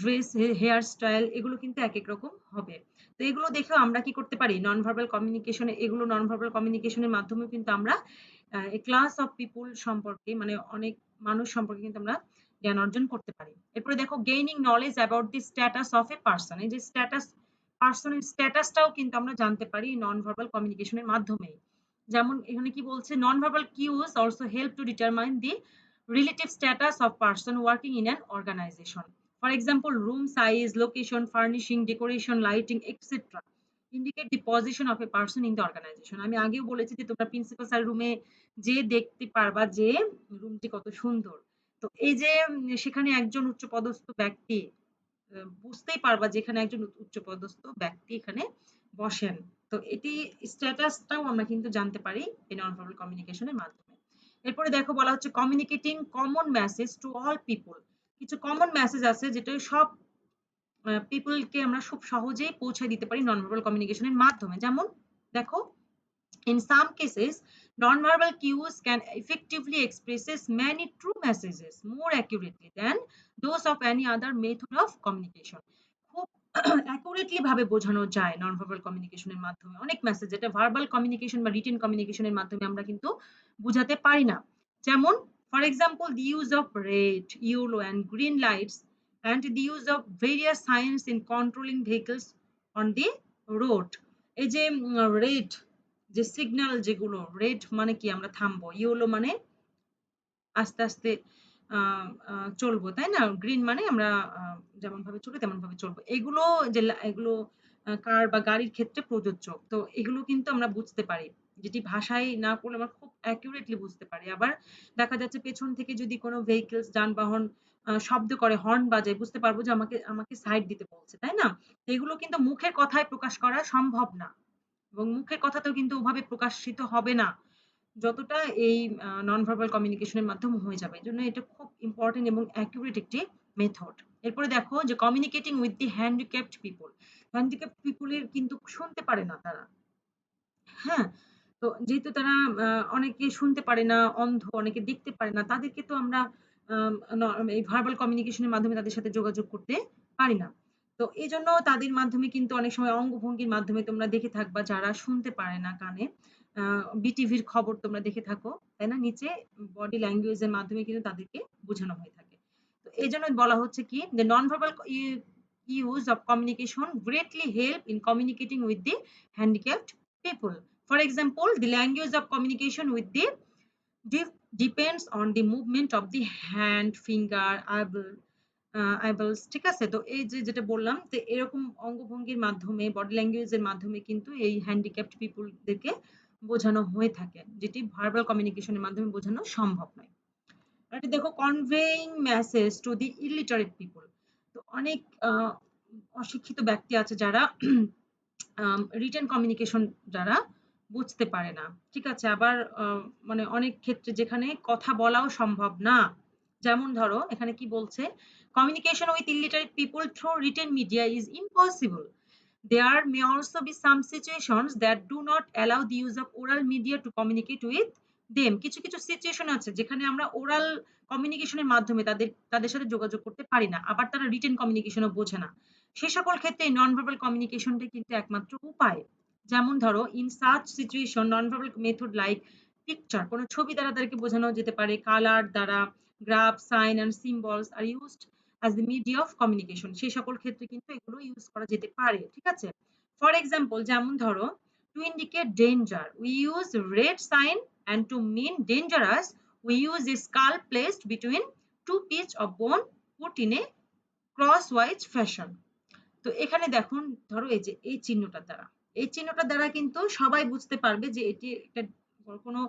Speaker 1: ড্রেস, হেয়ার স্টাইল, এগুলো কিন্তু এক এক রকম হবে। তো এগুলো দেখেও আমরা কি করতে পারি, নন ভার্বাল কমিউনিকেশনে, এগুলো নন ভার্বাল কমিউনিকেশনের মাধ্যমে কিন্তু আমরা ক্লাস অফ পিপুল সম্পর্কে, মানে অনেক মানুষ সম্পর্কে কিন্তু আমরা জ্ঞান অর্জন করতে পারি। এরপরে দেখো gaining knowledge about the status of a person. এই যে স্ট্যাটাস, পার্সনের স্ট্যাটাসটাও কিন্তু আমরা জানতে পারি নন ভার্বাল কমিউনিকেশনের মাধ্যমে। যেমন এখানে কি বলছে, non verbal cues also help to determine the relative status of person working in an organisation. For example room size, location, furnishing, decoration, lighting, etcetera indicate the position of a person in the organisation. আমি আগেও বলেছি যে তোমরা প্রিন্সিপাল স্যার রুমে যে দেখতে পারবা যে রুমটি কত সুন্দর। তো এই যে সেখানে একজন উচ্চপদস্থ ব্যক্তি, বুঝতেই পারবা যে এখানে একজন উচ্চপদস্থ ব্যক্তি এখানে বসেন। তো এটি স্ট্যাটাসটাও আমরা কিন্তু জানতে পারি এই নন ভার্বাল কমিউনিকেশনের মাধ্যমে। এরপরে দেখো বলা হচ্ছে communicating common message to all people. কিছু কমন মেসেজ আছে যেটা সব পিপলকে আমরা খুব সহজেই পৌঁছে দিতে পারি নন ভার্বাল কমিউনিকেশনের মাধ্যমে। যেমন দেখো, in some cases, non-verbal cues can effectively express many true messages more accurately than those of any other method of communication. খুব অ্যাকুরেটলি ভাবে বোঝানো যায় নন ভার্বাল কমিউনিকেশনের মাধ্যমে অনেক মেসেজ, যেটা ভার্বাল কমিউনিকেশন বা রিটেন কমিউনিকেশনের মাধ্যমে আমরা কিন্তু বুঝাতে পারি না। যেমন for example the use of red, yellow and green lights and the use of various signs in controlling vehicles on the road. এই যে রেড, যে সিগন্যাল, যেগুলো রেড মানে কি আমরা থামবো, ইয়েলো মানে আস্তে আস্তে চলবো, তাই না? গ্রিন মানে আমরা যেমন ভাবে চলি তেমন ভাবে চলবো। এগুলো যে এগুলো কার বা গাড়ির ক্ষেত্রে প্রযোজ্য। তো এগুলো কিন্তু আমরা বুঝতে পারি, যেটি ভাষায় না করলে আমরা খুব অ্যাকুরেটলি বুঝতে পারি। আবার দেখা যাচ্ছে পেছন থেকে যদি কোনো ভেহিকলস, যানবাহন শব্দ করে, হর্ন বাজায়, বুঝতে পারবো যে আমাকে আমাকে সাইড দিতে বলছে, তাই না? এগুলো কিন্তু মুখের কথায় প্রকাশ করা সম্ভব না, এবং মুখের কথাতেও কিন্তু ওভাবে প্রকাশিত হবে না। যতটা এই নন ভার্বাল কমিউনিকেশনের মাধ্যমে হয়ে যাবে। এজন্য এটা খুব ইম্পোর্টেন্ট এবং অ্যাকুরেট একটি মেথড। এরপরে দেখো যে communicating with the handicapped people. Handicapped people এর কিন্তু শুনতে পারে না তারা। হ্যাঁ? তো যেহেতু তারা আ অনেকে শুনতে পারে না, অন্ধ, অনেকে দেখতে পারে না। তাদেরকে তো আমরা আম ন এই ভার্বাল কমিউনিকেশন এর মাধ্যমে তাদের সাথে যোগাযোগ করতে পারি না। তো এজন্য তাদের মাধ্যমে কিন্তু অনেক সময় অঙ্গভঙ্গির মাধ্যমে তোমরা দেখে থাকবা যারা শুনতে পারে না কানে, আ বিটিভির খবর তোমরা দেখে থাকো, তাই না? নিচে বডি ল্যাঙ্গুয়েজ এর মাধ্যমে কিন্তু তাদেরকে বোঝানো হয়ে থাকে। তো এজন্য বলা হচ্ছে কি যে non verbal use of communication greatly help in communicating with the handicapped people. For example, the language of communication with the deaf depends on the movement of the hand, finger, eyeballs, ঠিক আছে? তো এই যে যেটা বললাম যে এরকম অঙ্গভঙ্গির মাধ্যমে বডি ল্যাঙ্গুয়েজ এর মাধ্যমে কিন্তু এই হ্যান্ডিক্যাপড পিপল দেরকে বোঝানো হয়ে থাকে। যেটি ভার্বাল কমিউনিকেশন এর মাধ্যমে বোঝানো সম্ভব নয়। আরেকটা দেখো conveying message to the illiterate people. তো অনেক অশিক্ষিত ব্যক্তি আছে যারা রিটেন কমিউনিকেশন যারা বুঝতে পারে না। ঠিক আছে? আবার মানে অনেক ক্ষেত্রে যেখানে কথা বলাও সম্ভব না। যেমন ধরো এখানে কি বলছে? Communication with illiterate people through written media is impossible. There may also be some situations that do not allow the use of oral media to communicate with them. কিছু, কিছু সিচুয়েশন আছে যেখানে আমরা ওরাল কমিউনিকেশন এর মাধ্যমে তাদের সাথে যোগাযোগ করতে পারি না। আবার তারা রিটেন কমিউনিকেশন ও বোঝে না। সে সকল ক্ষেত্রে নন ভার্বাল কমিউনিকেশনটাই কিন্তু একমাত্র উপায়। যেমন ধরো in such situation non verbal method like picture, কোন ছবি দ্বারা তাদেরকে বোঝানো যেতে পারে, কালার দ্বারা, graph, sign and symbols are used as the media of communication। সেই সকল ক্ষেত্রে কিন্তু এগুলো ইউজ করা যেতে পারে। ঠিক আছে? ফর এক্সাম্পল যেমন ধরো to indicate danger we use red sign and to mean dangerous we use a skull placed between two pieces of bone put in a crosswise fashion। তো এখানে দেখুন ধরো এই যে এই চিহ্নটার দ্বারা, এই চিহ্নটার দ্বারা কিন্তু সবাই বুঝতে পারবে যে এটি একটা কোনো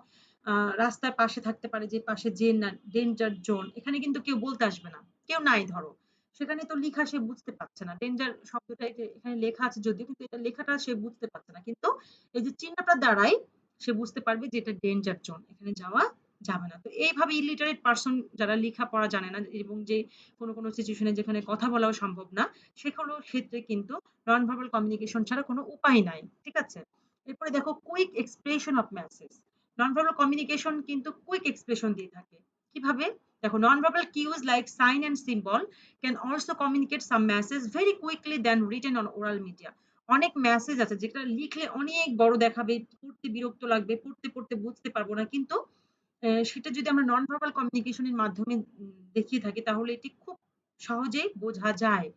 Speaker 1: রাস্তার পাশে থাকতে পারে যে পাশে যে ডেঞ্জার জোন, এখানে কিন্তু কেউ বলতে আসবে না, কেউ নাই ধরো, সেখানে তো লেখা সে বুঝতে পারছে না, ডেঞ্জার শব্দটা এখানে লেখা আছে যদিও কিন্তু এটা লেখাটা সে বুঝতে পারছে না, কিন্তু এই যে চিহ্নটার দ্বারাই সে বুঝতে পারবে যে এটা ডেঞ্জার জোন, এখানে যাওয়া যাবে না। তো এইভাবে ইলিটারেট পারসন যারা লেখাপড়া জানে না এবং যে কোনো সিচুয়েশনে যেখানে কথা বলাও সম্ভব না, সেগুলোর ক্ষেত্রে কিন্তু নন ভার্বাল কমিউনিকেশন ছাড়া কোনো উপায় নাই। ঠিক আছে? এরপরে দেখো quick expression of message. Non verbal communication কিন্তু কুইক এক্সপ্রেশন দিয়ে থাকে। কিভাবে? দেখো non verbal cues like sign and symbol can also communicate some message very quickly than written on oral media. অনেক মেসেজ আছে যেটা লিখলে অনেক বড় দেখাবে, পড়তে বিরক্ত লাগবে, পড়তে পড়তে বুঝতে পারবো না, কিন্তু সেটা যদি আমরা নন ভার্বাল কমিউনিকেশন এর মাধ্যমে দেখিয়ে থাকি তাহলে এটি খুব সহজেই বোঝা যায়।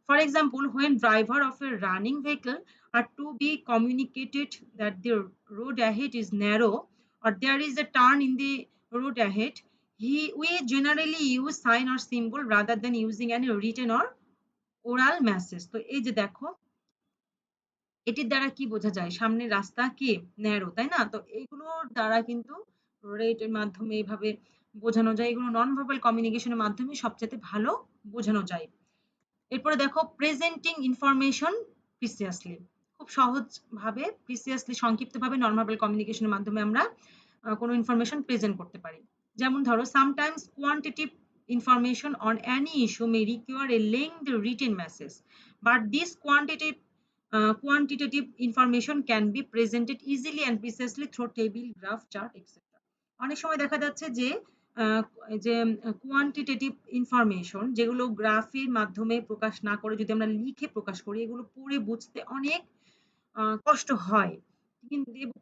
Speaker 1: For example, when driver of a running vehicle are to be communicated that the road ahead is narrow or there is a turn in the road ahead, we generally use sign or symbol rather than using any written or oral message। তো এই যে দেখো এটির দ্বারা কি বোঝা যায়? সামনের রাস্তা কি? ন্যারো, তাই না? তো এগুলোর দ্বারা কিন্তু এর মাধ্যমে এভাবে বোঝানো যায়। এগুলো নন ভার্বাল কমিউনিকেশন এর মাধ্যমে সবচাইতে ভালো বোঝানো যায়। এরপরে দেখো প্রেজেন্টিং ইনফরমেশন প্রিসিয়াসলি। খুব সহজভাবে প্রিসিয়াসলি সংক্ষিপ্তভাবে নন ভার্বাল কমিউনিকেশন এর মাধ্যমে আমরা কোনো ইনফরমেশন প্রেজেন্ট করতে পারি। যেমন ধরো sometimes quantitative information on any issue may require a lengthy written message, but this quantitative information can be presented easily and precisely through table, graph, chart, etc. অনেক সময় দেখা যাচ্ছে যে আহ, যে কোয়ান্টিটেটিভ ইনফরমেশন যেগুলো গ্রাফের মাধ্যমে প্রকাশ না করে যদি আমরা লিখে প্রকাশ করি এগুলো পড়ে বুঝতে অনেক কষ্ট হয়,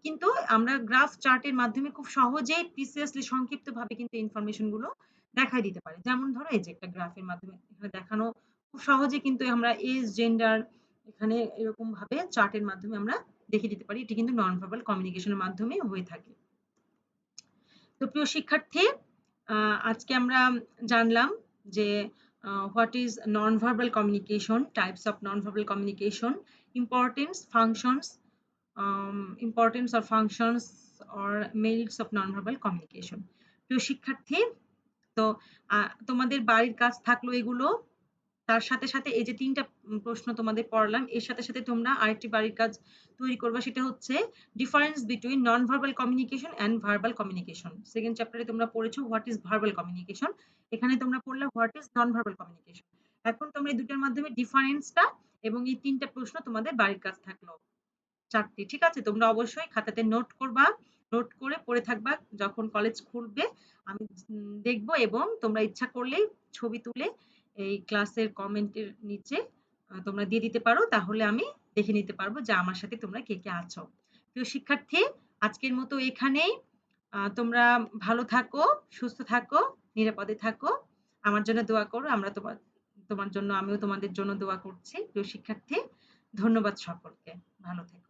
Speaker 1: কিন্তু আমরা গ্রাফ চার্টের মাধ্যমে খুব সহজেই প্রিসিয়াসলি সংক্ষিপ্ত ভাবে কিন্তু ইনফরমেশন গুলো দেখাই দিতে পারি। যেমন ধরো এই যে একটা গ্রাফের মাধ্যমে এখানে দেখানো খুব সহজে কিন্তু আমরা এজ জেন্ডার এখানে এরকম ভাবে চার্টের মাধ্যমে আমরা দেখিয়ে দিতে পারি। এটি কিন্তু নন ভার্বাল কমিউনিকেশনের মাধ্যমে হয়ে থাকে। তো প্রিয় শিক্ষার্থী, আজকে আমরা জানলাম যে what is non verbal communication, types of non verbal communication, importance, functions, importance or functions or merits of non verbal communication. প্রিয় শিক্ষার্থী, তো তোমাদের বাড়ির কাজ থাকলো এগুলো, তার সাথে, সাথে এই যে ৩ টা প্রশ্ন তোমাদের পড়ালাম, এর সাথে, সাথে তোমরা আরেকটি বাড়ির কাজ তৈরি করবা। সেটা হচ্ছে difference between non verbal communication and verbal communication. 2nd চ্যাপ্টারে তোমরা পড়েছো হোয়াট ইস ভার্বাল কমিউনিকেশন। এখানে তোমরা পড়লা what is non verbal communication. এখন তোমরা এই দুটার মাধ্যমে ডিফারেন্সটা এবং এই ৩ টা প্রশ্ন তোমাদের বাড়ির কাজ থাকলো। ৪ টি। ঠিক আছে? তোমরা অবশ্যই খাতাতে নোট করবা। নোট করে পড়ে থাকবা। যখন কলেজ খুলবে আমি দেখব এবং তোমরা ইচ্ছা করলেই ছবি তুলে এই ক্লাসের কমেন্টের নিচে তোমরা দিয়ে দিতে পারো। তাহলে আমি দেখে নিতে পারবো যে আমার সাথে তোমরা কে, কে আছো। প্রিয় শিক্ষার্থী, আজকের মতো এখানেই। তোমরা ভালো থাকো, সুস্থ থাকো, নিরাপদে থাকো। আমার জন্য দোয়া করো। আমরা তোমার জন্য আমিও তোমাদের জন্য দোয়া করছি। প্রিয় শিক্ষার্থী, ধন্যবাদ সকলকে। ভালো থেকো।